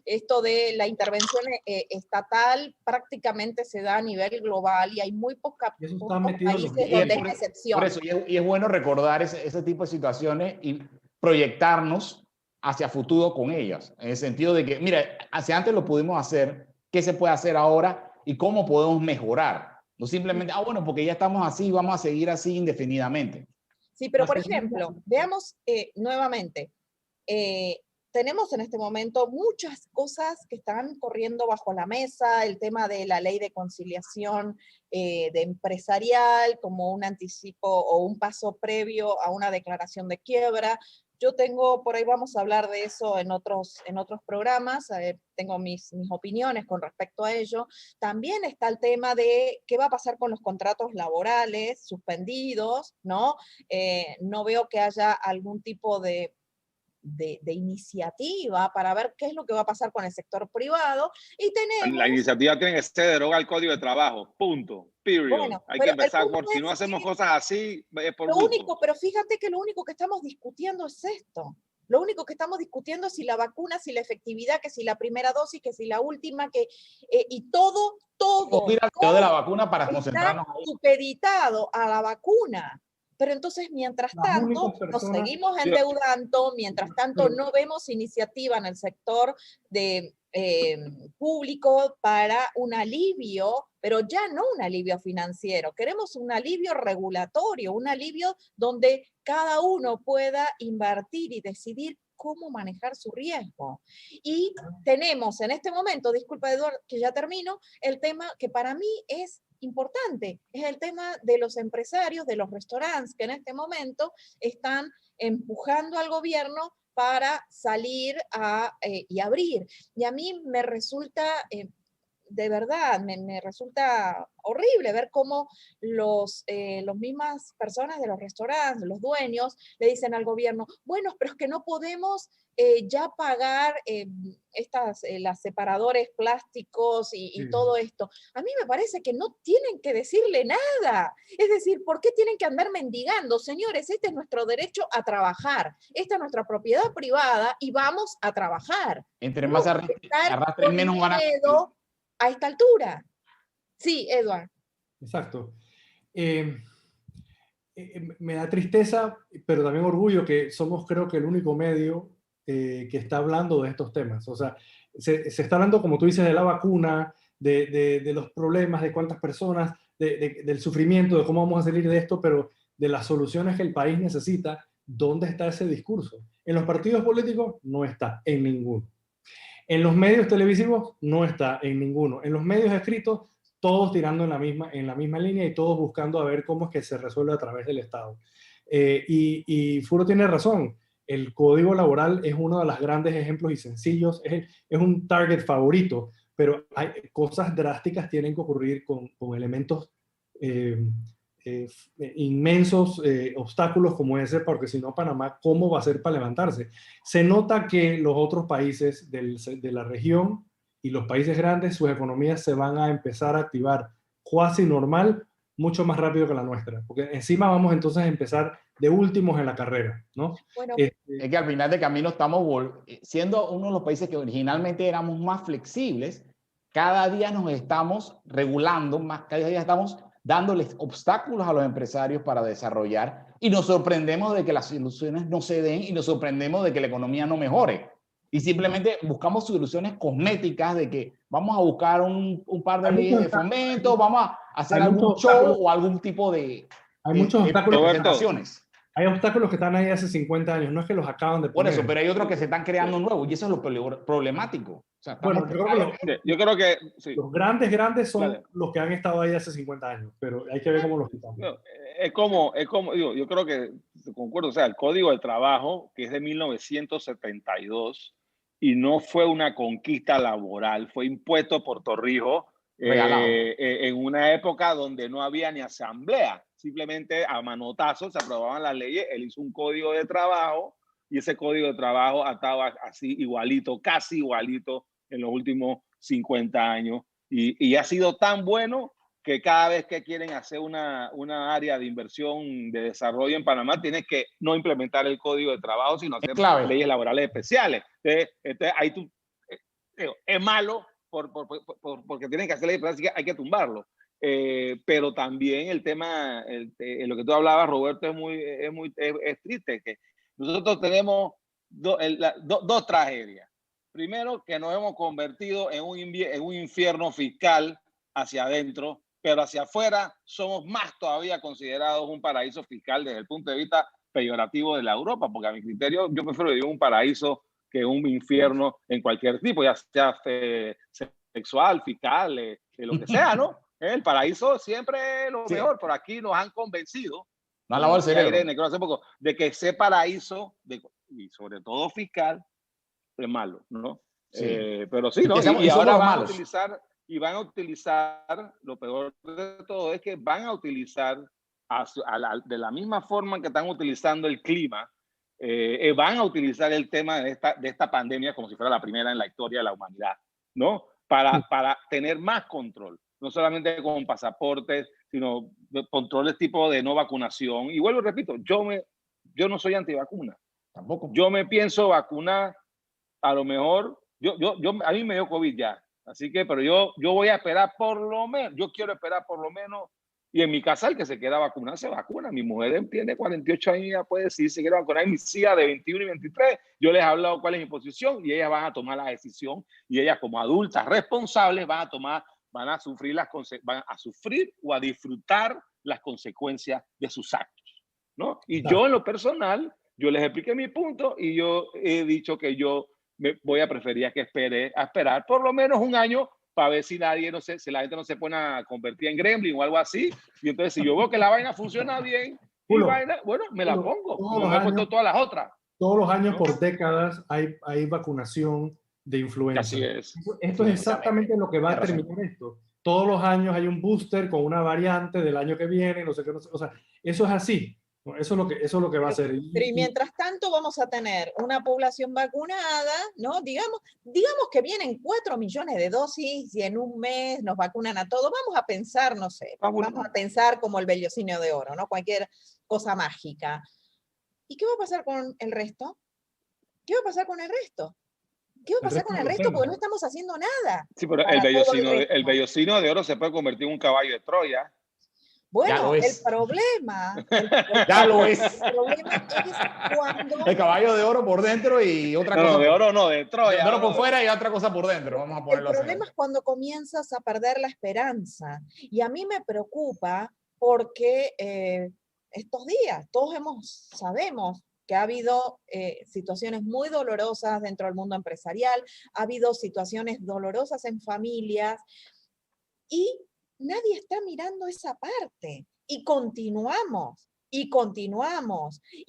esto de la intervención estatal prácticamente se da a nivel global y hay muy pocos países donde es excepción. Por eso, y es bueno recordar ese tipo de situaciones y proyectarnos hacia futuro con ellas, en el sentido de que, mira, hacia antes lo pudimos hacer, ¿qué se puede hacer ahora y cómo podemos mejorar? No simplemente, bueno, porque ya estamos así, vamos a seguir así indefinidamente. Sí, pero por ejemplo, veamos nuevamente, tenemos en este momento muchas cosas que están corriendo bajo la mesa, el tema de la ley de conciliación de empresarial como un anticipo o un paso previo a una declaración de quiebra. Yo tengo, por ahí vamos a hablar de eso en otros programas, tengo mis opiniones con respecto a ello. También está el tema de qué va a pasar con los contratos laborales suspendidos, ¿no? No veo que haya algún tipo de iniciativa para ver qué es lo que va a pasar con el sector privado. Y tenemos... La iniciativa tiene que ser derogar el Código de Trabajo, punto, period. Bueno, hay que empezar si no hacemos cosas así, es por pero fíjate que lo único que estamos discutiendo es esto. Lo único que estamos discutiendo es si la vacuna, si la efectividad, que si la primera dosis, que si la última, y todo de la vacuna para concentrarnos ahí. Supeditado a la vacuna. Pero entonces, mientras tanto, nos seguimos endeudando, mientras tanto no vemos iniciativa en el sector público para un alivio, pero ya no un alivio financiero, queremos un alivio regulatorio, un alivio donde cada uno pueda invertir y decidir cómo manejar su riesgo. Y tenemos en este momento, disculpa Eduardo, que ya termino, el tema que para mí es importante, es el tema de los empresarios, de los restaurantes, que en este momento están empujando al gobierno para salir y abrir. Y a mí me resulta de verdad, me resulta horrible ver cómo los mismas personas de los restaurantes, los dueños, le dicen al gobierno, bueno, pero es que no podemos ya pagar las separadores plásticos y todo esto. A mí me parece que no tienen que decirle nada. Es decir, ¿por qué tienen que andar mendigando? Señores, este es nuestro derecho a trabajar. Esta es nuestra propiedad privada y vamos a trabajar. Entre más arrastren, menos van a... A esta altura. Sí, Edward. Exacto. Me da tristeza, pero también orgullo que somos, creo que, el único medio que está hablando de estos temas. O sea, se está hablando, como tú dices, de la vacuna, de los problemas, de cuántas personas, del sufrimiento, de cómo vamos a salir de esto, pero de las soluciones que el país necesita. ¿Dónde está ese discurso? En los partidos políticos no está, en ninguno. En los medios televisivos no está, en ninguno. En los medios escritos, todos tirando en la misma línea y todos buscando a ver cómo es que se resuelve a través del Estado. Y Furo tiene razón. El código laboral es uno de los grandes ejemplos y sencillos. Es un target favorito, pero hay cosas drásticas tienen que ocurrir con elementos inmensos obstáculos como ese, porque si no, Panamá, ¿cómo va a ser para levantarse? Se nota que los otros países de la región y los países grandes, sus economías se van a empezar a activar cuasi normal mucho más rápido que la nuestra, porque encima vamos entonces a empezar de últimos en la carrera, ¿no? Bueno, es que al final de camino estamos siendo uno de los países que originalmente éramos más flexibles, cada día nos estamos regulando más, cada día estamos dándoles obstáculos a los empresarios para desarrollar y nos sorprendemos de que las soluciones no se den y nos sorprendemos de que la economía no mejore. Y simplemente buscamos soluciones cosméticas de que vamos a buscar un par de leyes de fomento, vamos a hacer algún show o algún tipo de muchos obstáculos, presentaciones. Hay obstáculos que están ahí hace 50 años, no es que los acaban de poner. Por eso, pero hay otros que se están creando nuevos y eso es lo problemático. O sea, bueno, yo creo que sí. Los grandes son los que han estado ahí hace 50 años, pero hay que ver cómo los quitamos. No, es como yo creo que concuerdo, o sea, el Código del Trabajo, que es de 1972 y no fue una conquista laboral, fue impuesto por Torrijos en una época donde no había ni asamblea, simplemente a manotazos se aprobaban las leyes. Él hizo un código de trabajo y ese código de trabajo estaba así igualito, casi igualito en los últimos 50 años y ha sido tan bueno que cada vez que quieren hacer una área de inversión de desarrollo en Panamá, tienen que no implementar el código de trabajo, sino hacer leyes laborales especiales. Entonces ahí es malo porque tienen que hacer leyes, así que hay que tumbarlo. Pero también el tema, lo que tú hablabas, Roberto, es triste, que nosotros tenemos dos tragedias. Primero, que nos hemos convertido en un infierno fiscal hacia adentro, pero hacia afuera somos más todavía considerados un paraíso fiscal desde el punto de vista peyorativo de la Europa, porque a mi criterio yo prefiero vivir un paraíso que un infierno en cualquier tipo, ya sea sexual, fiscal, de lo que sea, ¿no? El paraíso siempre es lo mejor, pero aquí nos han convencido de que ese paraíso, y sobre todo fiscal, es malo, ¿no? Sí. Pero sí, ¿no? Y ahora van a utilizar, lo peor de todo es que van a utilizar de la misma forma que están utilizando el clima, van a utilizar el tema de esta pandemia como si fuera la primera en la historia de la humanidad, ¿no? Para tener más control, no solamente con pasaportes, sino controles tipo de no vacunación. Y vuelvo y repito, yo no soy antivacuna. Tampoco. Yo me pienso vacunar, a lo mejor, a mí me dio COVID ya, así que, pero yo voy a esperar por lo menos, yo quiero esperar por lo menos, y en mi casa el que se quiera vacunar se vacuna. Mi mujer tiene 48 años y ya puede decir si se quiere vacunar. Y mis hijas de 21 y 23, yo les he hablado cuál es mi posición y ellas van a tomar la decisión, y ellas como adultas responsables van a sufrir o a disfrutar las consecuencias de sus actos, ¿no? Y yo en lo personal, yo les expliqué mi punto y yo he dicho que yo voy a preferir que esperar por lo menos un año para ver si la gente no se pone a convertir en gremlin o algo así. Y entonces si yo veo que la vaina funciona bien, bueno, me la pongo, como me he puesto todas las otras. Todos los años, ¿no? Por décadas hay vacunación de influenza. Así es. Esto es exactamente lo que va a terminar esto. Todos los años hay un booster con una variante del año que viene, no sé qué, no sé. O sea, eso es así. Eso es lo que va a ser. Pero y mientras tanto vamos a tener una población vacunada, ¿no? Digamos que vienen 4 millones de dosis y en un mes nos vacunan a todos. Vamos a pensar, no sé, vamos a pensar como el vellocinio de oro, ¿no? Cualquier cosa mágica. ¿Y qué va a pasar con el resto? ¿Qué va a pasar con el resto? ¿Qué va a pasar con el resto? Porque no estamos haciendo nada. Sí, pero el vellocino de oro se puede convertir en un caballo de Troya. Bueno, el problema ya lo es. El problema es cuando... El caballo de oro por dentro y otra cosa. No, de oro no, de Troya. De oro por fuera y otra cosa por dentro. Vamos a ponerlo así. El problema es cuando comienzas a perder la esperanza. Y a mí me preocupa porque estos días todos sabemos que ha habido situaciones muy dolorosas dentro del mundo empresarial, ha habido situaciones dolorosas en familias y nadie está mirando esa parte y continuamos. Y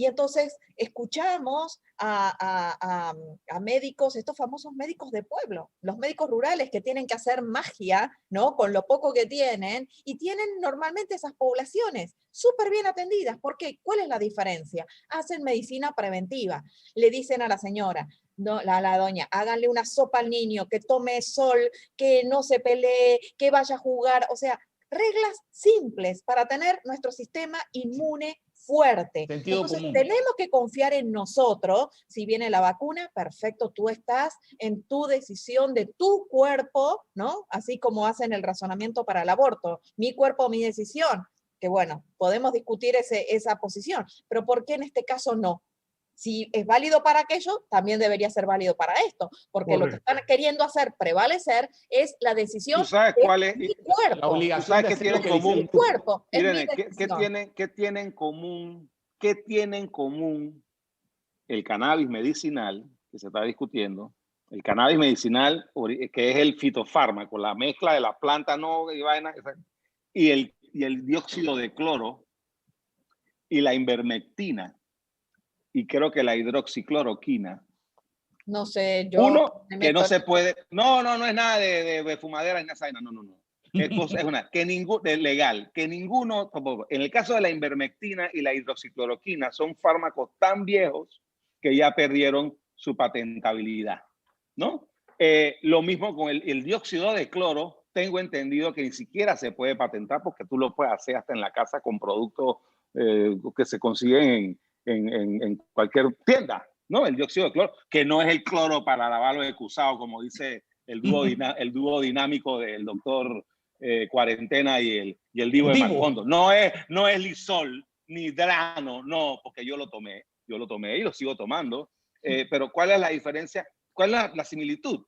entonces escuchamos a médicos, estos famosos médicos de pueblo, los médicos rurales que tienen que hacer magia, ¿no? Con lo poco que tienen, y tienen normalmente esas poblaciones súper bien atendidas. ¿Por qué? ¿Cuál es la diferencia? Hacen medicina preventiva. Le dicen a la señora, no, la doña, háganle una sopa al niño, que tome sol, que no se pelee, que vaya a jugar, o sea, reglas simples para tener nuestro sistema inmune fuerte. Entonces, tenemos que confiar en nosotros. Si viene la vacuna, perfecto, tú estás en tu decisión de tu cuerpo, ¿no? Así como hacen el razonamiento para el aborto. Mi cuerpo, mi decisión. Que bueno, podemos discutir esa posición, pero ¿por qué en este caso no? Si es válido para aquello, también debería ser válido para esto, porque lo que están queriendo hacer prevalecer es la decisión. ¿Tú sabes cuál es mi cuerpo? La obligación que tienen en común? Mi cuerpo. Irene, ¿qué tienen en común? ¿Qué tiene en común el cannabis medicinal que se está discutiendo? El cannabis medicinal, que es el fitofármaco, la mezcla de la planta y el dióxido de cloro y la ivermectina. Y creo que la hidroxicloroquina. No sé, yo... Uno, que no se puede... No es nada de fumadera, no. Es una, es legal, que ninguno... En el caso de la ivermectina y la hidroxicloroquina, son fármacos tan viejos que ya perdieron su patentabilidad, ¿no? Lo mismo con el dióxido de cloro, tengo entendido que ni siquiera se puede patentar porque tú lo puedes hacer hasta en la casa con productos que se consiguen en cualquier tienda, ¿no? El dióxido de cloro, que no es el cloro para lavar los excusados, como dice el dúo dinámico del doctor Cuarentena y el Divo de Marcondo. No es Lisol ni Drano, no, porque yo lo tomé y lo sigo tomando. Pero ¿cuál es la diferencia? ¿Cuál es la similitud?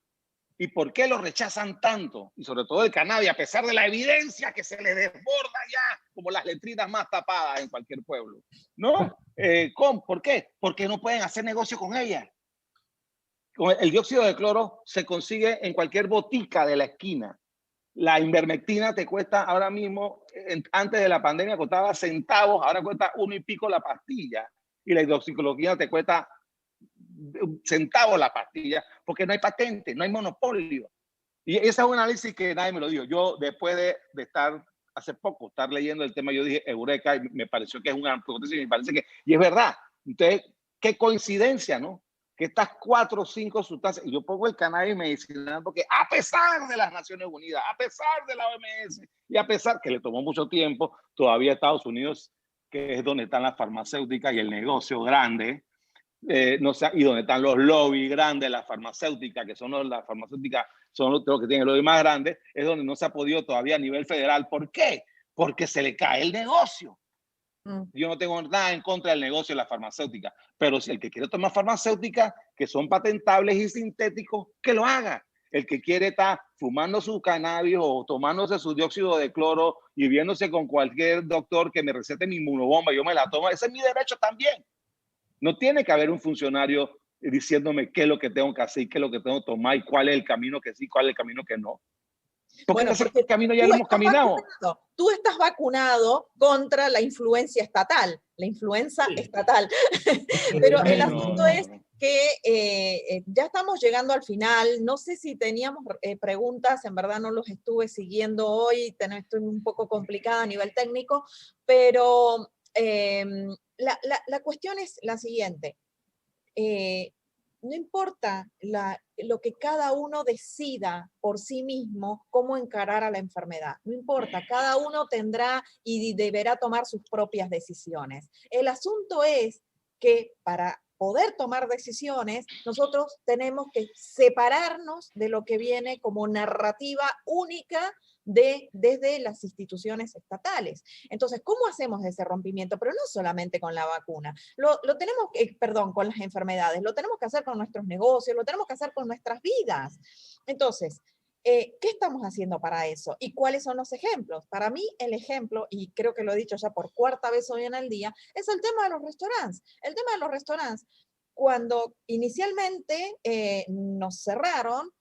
¿Y por qué lo rechazan tanto? Y sobre todo el cannabis, a pesar de la evidencia que se le desborda ya como las letrinas más tapadas en cualquier pueblo. ¿No? ¿Por qué? Porque no pueden hacer negocio con ella. El dióxido de cloro se consigue en cualquier botica de la esquina. La ivermectina te cuesta ahora mismo, antes de la pandemia costaba centavos, ahora cuesta 1 y pico la pastilla. Y la hidroxicloroquina te cuesta centavos la pastilla, porque no hay patente, no hay monopolio. Y ese es un análisis que nadie me lo dijo. Yo, después de estar leyendo el tema, yo dije, eureka, y me pareció que es una hipótesis, me parece que, y es verdad. Entonces, qué coincidencia, ¿no? Que estas 4 o 5 sustancias, y yo pongo el cannabis medicinal porque a pesar de las Naciones Unidas, a pesar de la OMS, y a pesar que le tomó mucho tiempo, todavía Estados Unidos, que es donde están las farmacéuticas y el negocio grande, no sé, y donde están los lobbies grandes, las farmacéuticas, que son las farmacéuticas, son los que tienen el lobby más grande, es donde no se ha podido todavía a nivel federal. ¿Por qué? Porque se le cae el negocio. Yo no tengo nada en contra del negocio de la farmacéutica, pero si el que quiere tomar farmacéuticas que son patentables y sintéticos, que lo haga. El que quiere estar fumando su cannabis o tomándose su dióxido de cloro y viéndose con cualquier doctor que me recete mi inmunobomba, yo me la tomo, ese es mi derecho también. No tiene que haber un funcionario diciéndome qué es lo que tengo que hacer, qué es lo que tengo que tomar y cuál es el camino que sí, cuál es el camino que no. Porque ese camino ya lo hemos caminado. Tú estás vacunado contra la influencia estatal, la influenza estatal. Pero el asunto es que ya estamos llegando al final. No sé si teníamos preguntas, en verdad no los estuve siguiendo hoy, estoy un poco complicada a nivel técnico, pero la cuestión es la siguiente. No importa lo que cada uno decida por sí mismo cómo encarar a la enfermedad. No importa, cada uno tendrá y deberá tomar sus propias decisiones. El asunto es que para poder tomar decisiones, nosotros tenemos que separarnos de lo que viene como narrativa única desde las instituciones estatales. Entonces, ¿cómo hacemos ese rompimiento? Pero no solamente con la vacuna, lo tenemos, perdón, con las enfermedades, lo tenemos que hacer con nuestros negocios, lo tenemos que hacer con nuestras vidas. Entonces, ¿qué estamos haciendo para eso? ¿Y cuáles son los ejemplos? Para mí, el ejemplo, y creo que lo he dicho ya por cuarta vez hoy en el día, es el tema de los restaurantes. El tema de los restaurantes, cuando inicialmente nos cerraron,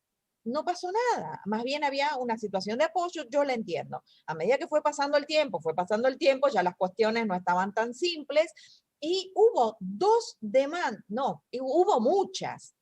no pasó nada, más bien había una situación de apoyo, yo la entiendo. A medida que fue pasando el tiempo, ya las cuestiones no estaban tan simples y hubo dos demandas, no, hubo muchas,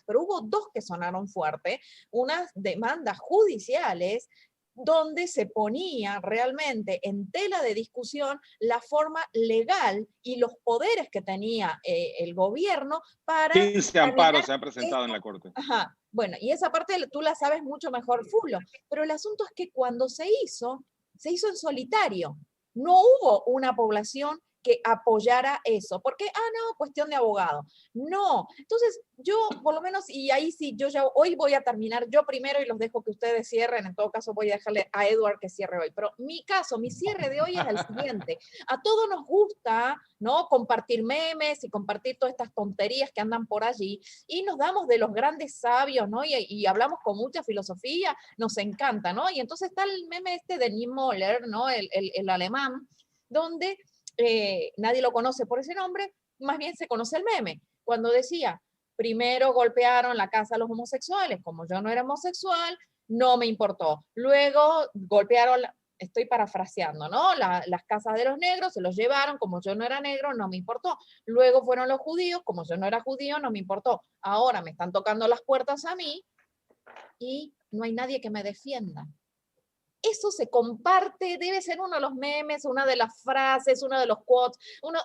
pero hubo dos que sonaron fuerte, unas demandas judiciales donde se ponía realmente en tela de discusión la forma legal y los poderes que tenía el gobierno para... 15 amparos se han presentado en la Corte. Ajá, bueno, y esa parte tú la sabes mucho mejor, Fulo, pero el asunto es que cuando se hizo en solitario. No hubo una población que apoyara eso, porque, no, cuestión de abogado. No, entonces yo, por lo menos, y ahí sí, yo ya hoy voy a terminar yo primero y los dejo que ustedes cierren, en todo caso voy a dejarle a Edward que cierre hoy, pero mi cierre de hoy es el siguiente. A todos nos gusta, ¿no?, compartir memes y compartir todas estas tonterías que andan por allí, y nos damos de los grandes sabios, ¿no?, y hablamos con mucha filosofía, nos encanta, ¿no? Y entonces está el meme este de Niemöller, ¿no?, el alemán, donde nadie lo conoce por ese nombre, más bien se conoce el meme, cuando decía, primero golpearon la casa a los homosexuales, como yo no era homosexual, no me importó. Luego golpearon, estoy parafraseando, ¿no?, las casas de los negros, se los llevaron, como yo no era negro, no me importó. Luego fueron los judíos, como yo no era judío, no me importó. Ahora me están tocando las puertas a mí y no hay nadie que me defienda. Eso se comparte, debe ser uno de los memes, una de las frases, uno de los quotes, uno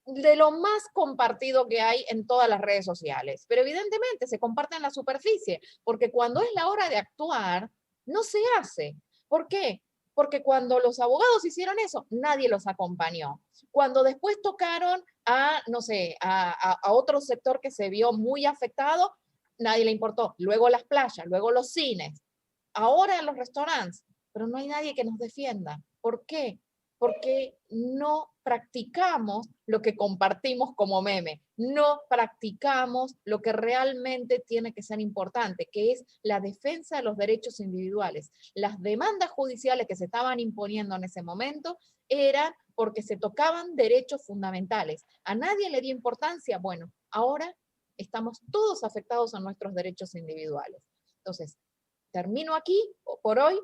de lo más compartido que hay en todas las redes sociales. Pero evidentemente se comparte en la superficie, porque cuando es la hora de actuar, no se hace. ¿Por qué? Porque cuando los abogados hicieron eso, nadie los acompañó. Cuando después tocaron a, no sé, a otro sector que se vio muy afectado, nadie le importó. Luego las playas, luego los cines, ahora los restaurantes, pero no hay nadie que nos defienda. ¿Por qué? Porque no practicamos lo que compartimos como meme, no practicamos lo que realmente tiene que ser importante, que es la defensa de los derechos individuales. Las demandas judiciales que se estaban imponiendo en ese momento eran porque se tocaban derechos fundamentales. A nadie le dio importancia. Bueno, ahora estamos todos afectados a nuestros derechos individuales. Entonces, termino aquí por hoy.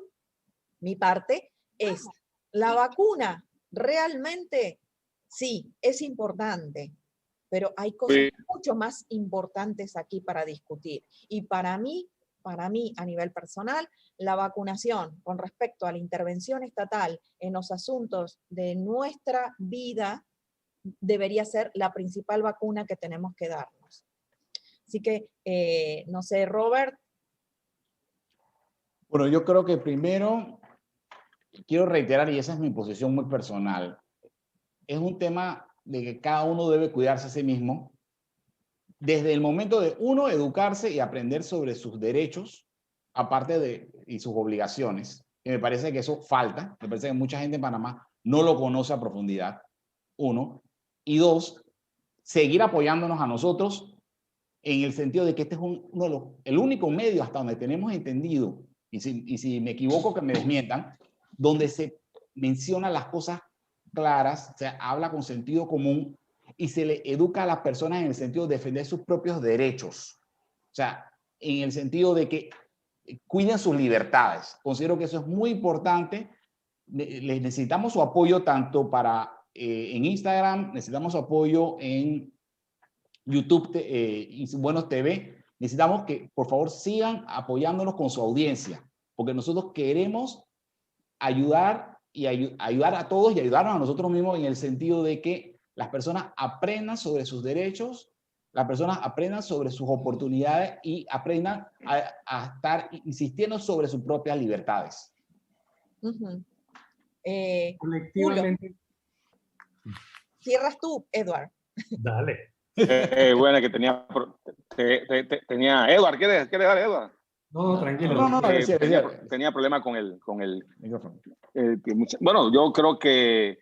Mi parte es, la vacuna realmente sí, es importante, pero hay cosas mucho más importantes aquí para discutir. Y para mí, a nivel personal, la vacunación con respecto a la intervención estatal en los asuntos de nuestra vida debería ser la principal vacuna que tenemos que darnos. Así que, no sé, Robert. Bueno, yo creo que primero quiero reiterar, y esa es mi posición muy personal, es un tema de que cada uno debe cuidarse a sí mismo desde el momento de uno educarse y aprender sobre sus derechos, aparte de y sus obligaciones. Y me parece que eso falta, me parece que mucha gente en Panamá no lo conoce a profundidad, uno. Y dos, seguir apoyándonos a nosotros en el sentido de que este es el único medio hasta donde tenemos entendido, y si me equivoco que me desmientan, donde se mencionan las cosas claras, se habla con sentido común y se le educa a las personas en el sentido de defender sus propios derechos. O sea, en el sentido de que cuiden sus libertades. Considero que eso es muy importante. Les necesitamos su apoyo tanto para en Instagram, necesitamos su apoyo en YouTube y Buenos TV, necesitamos que por favor sigan apoyándonos con su audiencia, porque nosotros queremos ayudar y ayudar a todos y ayudarnos a nosotros mismos en el sentido de que las personas aprendan sobre sus derechos, las personas aprendan sobre sus oportunidades y aprendan a estar insistiendo sobre sus propias libertades. Colectivamente. Cierras tú, Edward. Dale. Bueno, que tenía Edward, ¿quieres dar, Edward? No, tranquilo. No, tenía problema con el micrófono. Bueno, yo creo que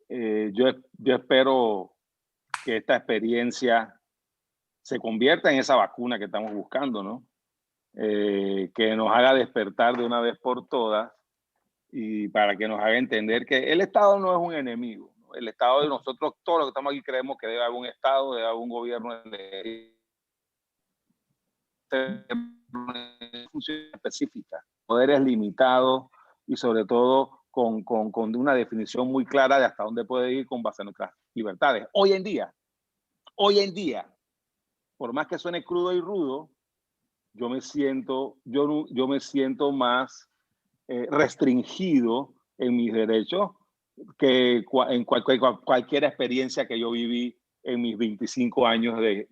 yo espero que esta experiencia se convierta en esa vacuna que estamos buscando, ¿no? Que nos haga despertar de una vez por todas y para que nos haga entender que el Estado no es un enemigo, ¿no? El Estado de nosotros, todos los que estamos aquí, creemos que debe haber un Estado, debe haber un gobierno función específica, poderes limitados y sobre todo con una definición muy clara de hasta dónde puede ir con base a nuestras libertades. Hoy en día, por más que suene crudo y rudo, yo me siento más restringido en mis derechos que en cualquier experiencia que yo viví en mis 25 años que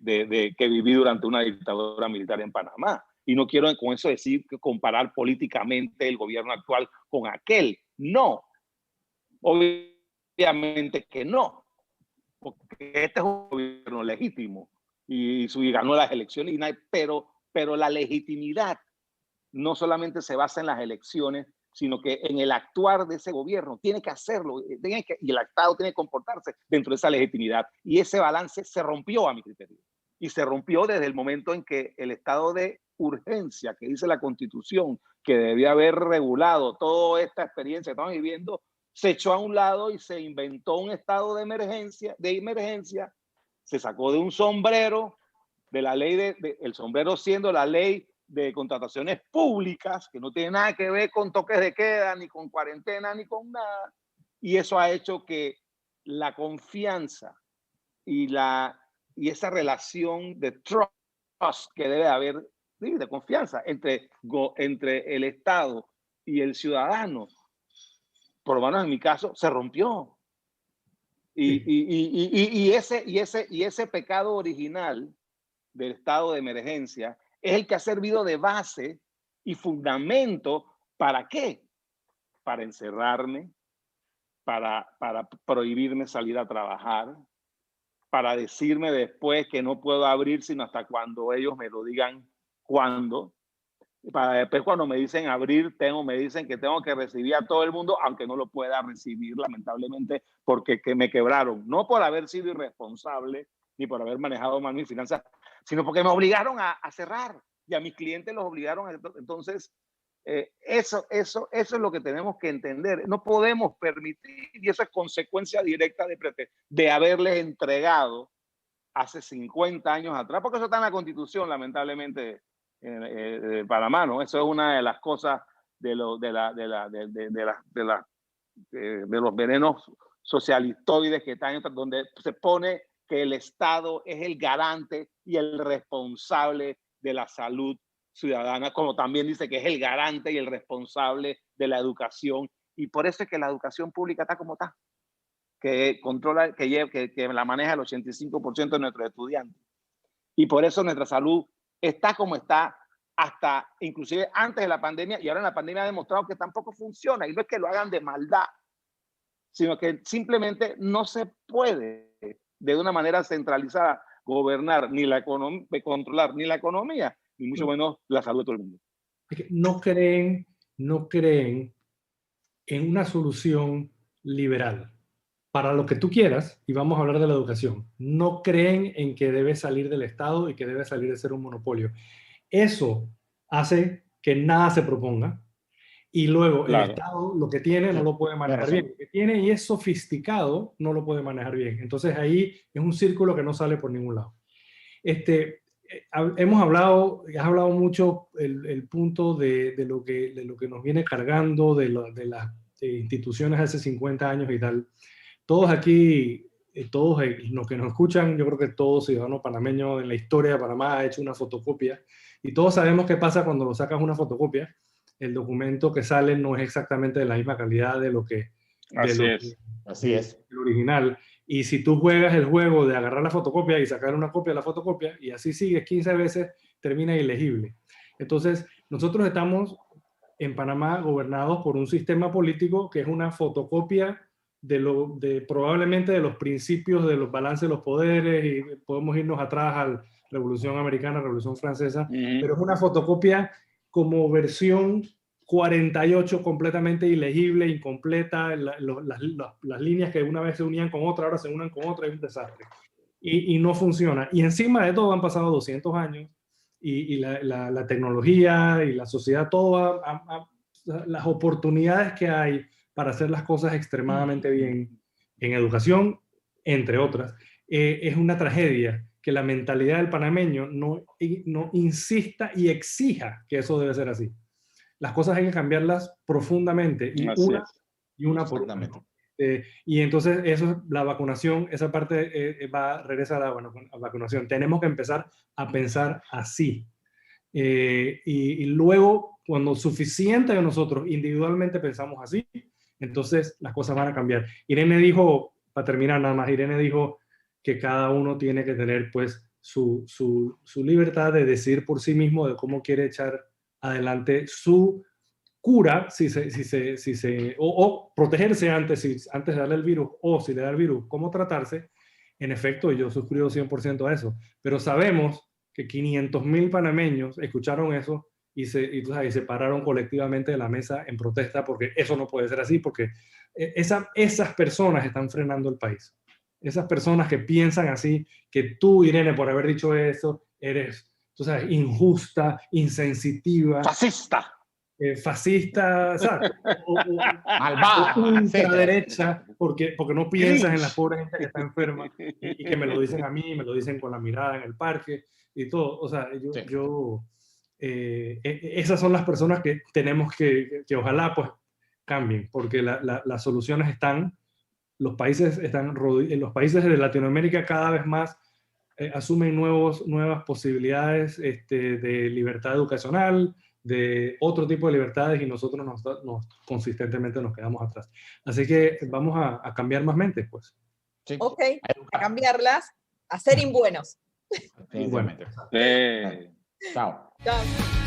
viví durante una dictadura militar en Panamá. Y no quiero con eso decir que comparar políticamente el gobierno actual con aquel. No. Obviamente que no. Porque este es un gobierno legítimo y ganó las elecciones, pero la legitimidad no solamente se basa en las elecciones, sino que en el actuar de ese gobierno. Tiene que hacerlo, y el Estado tiene que comportarse dentro de esa legitimidad. Y ese balance se rompió a mi criterio. Y se rompió desde el momento en que el estado de urgencia, que dice la Constitución, que debía haber regulado toda esta experiencia que estamos viviendo, se echó a un lado y se inventó un estado de emergencia, se sacó de un sombrero, de la ley el sombrero siendo la ley de contrataciones públicas, que no tiene nada que ver con toques de queda, ni con cuarentena, ni con nada. Y eso ha hecho que la confianza y esa relación de trust que debe haber, de confianza entre el Estado y el ciudadano, por lo menos en mi caso, se rompió. Y ese pecado original del estado de emergencia es el que ha servido de base y fundamento. ¿Para qué? Para encerrarme, para prohibirme salir a trabajar, para decirme después que no puedo abrir sino hasta cuando ellos me lo digan cuándo. Para después cuando me dicen abrir, me dicen que tengo que recibir a todo el mundo, aunque no lo pueda recibir lamentablemente porque me quebraron. No por haber sido irresponsable ni por haber manejado mal mis finanzas, sino porque me obligaron a cerrar y a mis clientes los obligaron. Entonces, eso es lo que tenemos que entender. No podemos permitir, y eso es consecuencia directa de haberles entregado hace 50 años atrás, porque eso está en la Constitución, lamentablemente, de Panamá, ¿no? Eso es una de las cosas de los venenos socialistoides que están, donde se pone que el Estado es el garante y el responsable de la salud ciudadana, como también dice que es el garante y el responsable de la educación. Y por eso es que la educación pública está como está, que controla, que la maneja el 85% de nuestros estudiantes. Y por eso nuestra salud está como está, hasta inclusive antes de la pandemia, y ahora en la pandemia ha demostrado que tampoco funciona. Y no es que lo hagan de maldad, sino que simplemente no se puede de una manera centralizada gobernar ni la economía, controlar ni la economía, ni mucho menos la salud de todo el mundo. No creen en una solución liberal para lo que tú quieras, y vamos a hablar de la educación. No creen en que debe salir del Estado y que debe salir de ser un monopolio. Eso hace que nada se proponga, y luego claro, el Estado lo que tiene no lo puede manejar bien. Lo que tiene y es sofisticado no lo puede manejar bien. Entonces ahí es un círculo que no sale por ningún lado. Has hablado mucho el punto de lo que nos viene cargando de las instituciones hace 50 años y tal. Todos aquí todos los que nos escuchan, yo creo que todo ciudadano panameño en la historia de Panamá ha hecho una fotocopia, y todos sabemos qué pasa cuando lo sacas una fotocopia. El documento que sale no es exactamente de la misma calidad de lo que Así es. el original. Y si tú juegas el juego de agarrar la fotocopia y sacar una copia de la fotocopia, y así sigues 15 veces, termina ilegible. Entonces, nosotros estamos en Panamá gobernados por un sistema político que es una fotocopia probablemente de los principios de los balances de los poderes, y podemos irnos atrás a la Revolución Americana, Revolución Francesa, pero es una fotocopia como versión 48, completamente ilegible, incompleta, las líneas que una vez se unían con otra, ahora se unen con otra, es un desastre. Y no funciona. Y encima de todo han pasado 200 años, y la tecnología y la sociedad, todo las oportunidades que hay para hacer las cosas extremadamente bien en educación, entre otras, es una tragedia que la mentalidad del panameño no insista y exija que eso debe ser así. Las cosas hay que cambiarlas profundamente, y una por una. Y entonces eso es la vacunación, esa parte regresa a la vacunación. Tenemos que empezar a pensar así. Y luego, cuando suficiente de nosotros individualmente pensamos así, entonces las cosas van a cambiar. Irene dijo, para terminar nada más, Irene dijo que cada uno tiene que tener pues su libertad de decidir por sí mismo de cómo quiere echar adelante su cura, o protegerse antes de darle el virus, o si le da el virus, cómo tratarse. En efecto, yo suscribo 100% a eso, pero sabemos que 500.000 panameños escucharon eso y se pararon colectivamente de la mesa en protesta, porque eso no puede ser así, porque esas personas están frenando el país. Esas personas que piensan así, que tú, Irene, por haber dicho eso, eres, tú sabes, injusta, insensitiva, fascista, ¿sabes? Malvada, ultraderecha, porque no piensas en la pobre gente que está enferma, y que me lo dicen a mí, me lo dicen con la mirada en el parque y todo. O sea, esas son las personas que tenemos que ojalá pues cambien, porque las soluciones están, los países de Latinoamérica cada vez más asumen nuevas posibilidades de libertad educacional, de otro tipo de libertades, y nosotros consistentemente nos quedamos atrás. Así que vamos a cambiar más mentes, pues. Sí. Ok, a cambiarlas, a ser imbuenos. Definitivamente. Sí. Chao. Chao.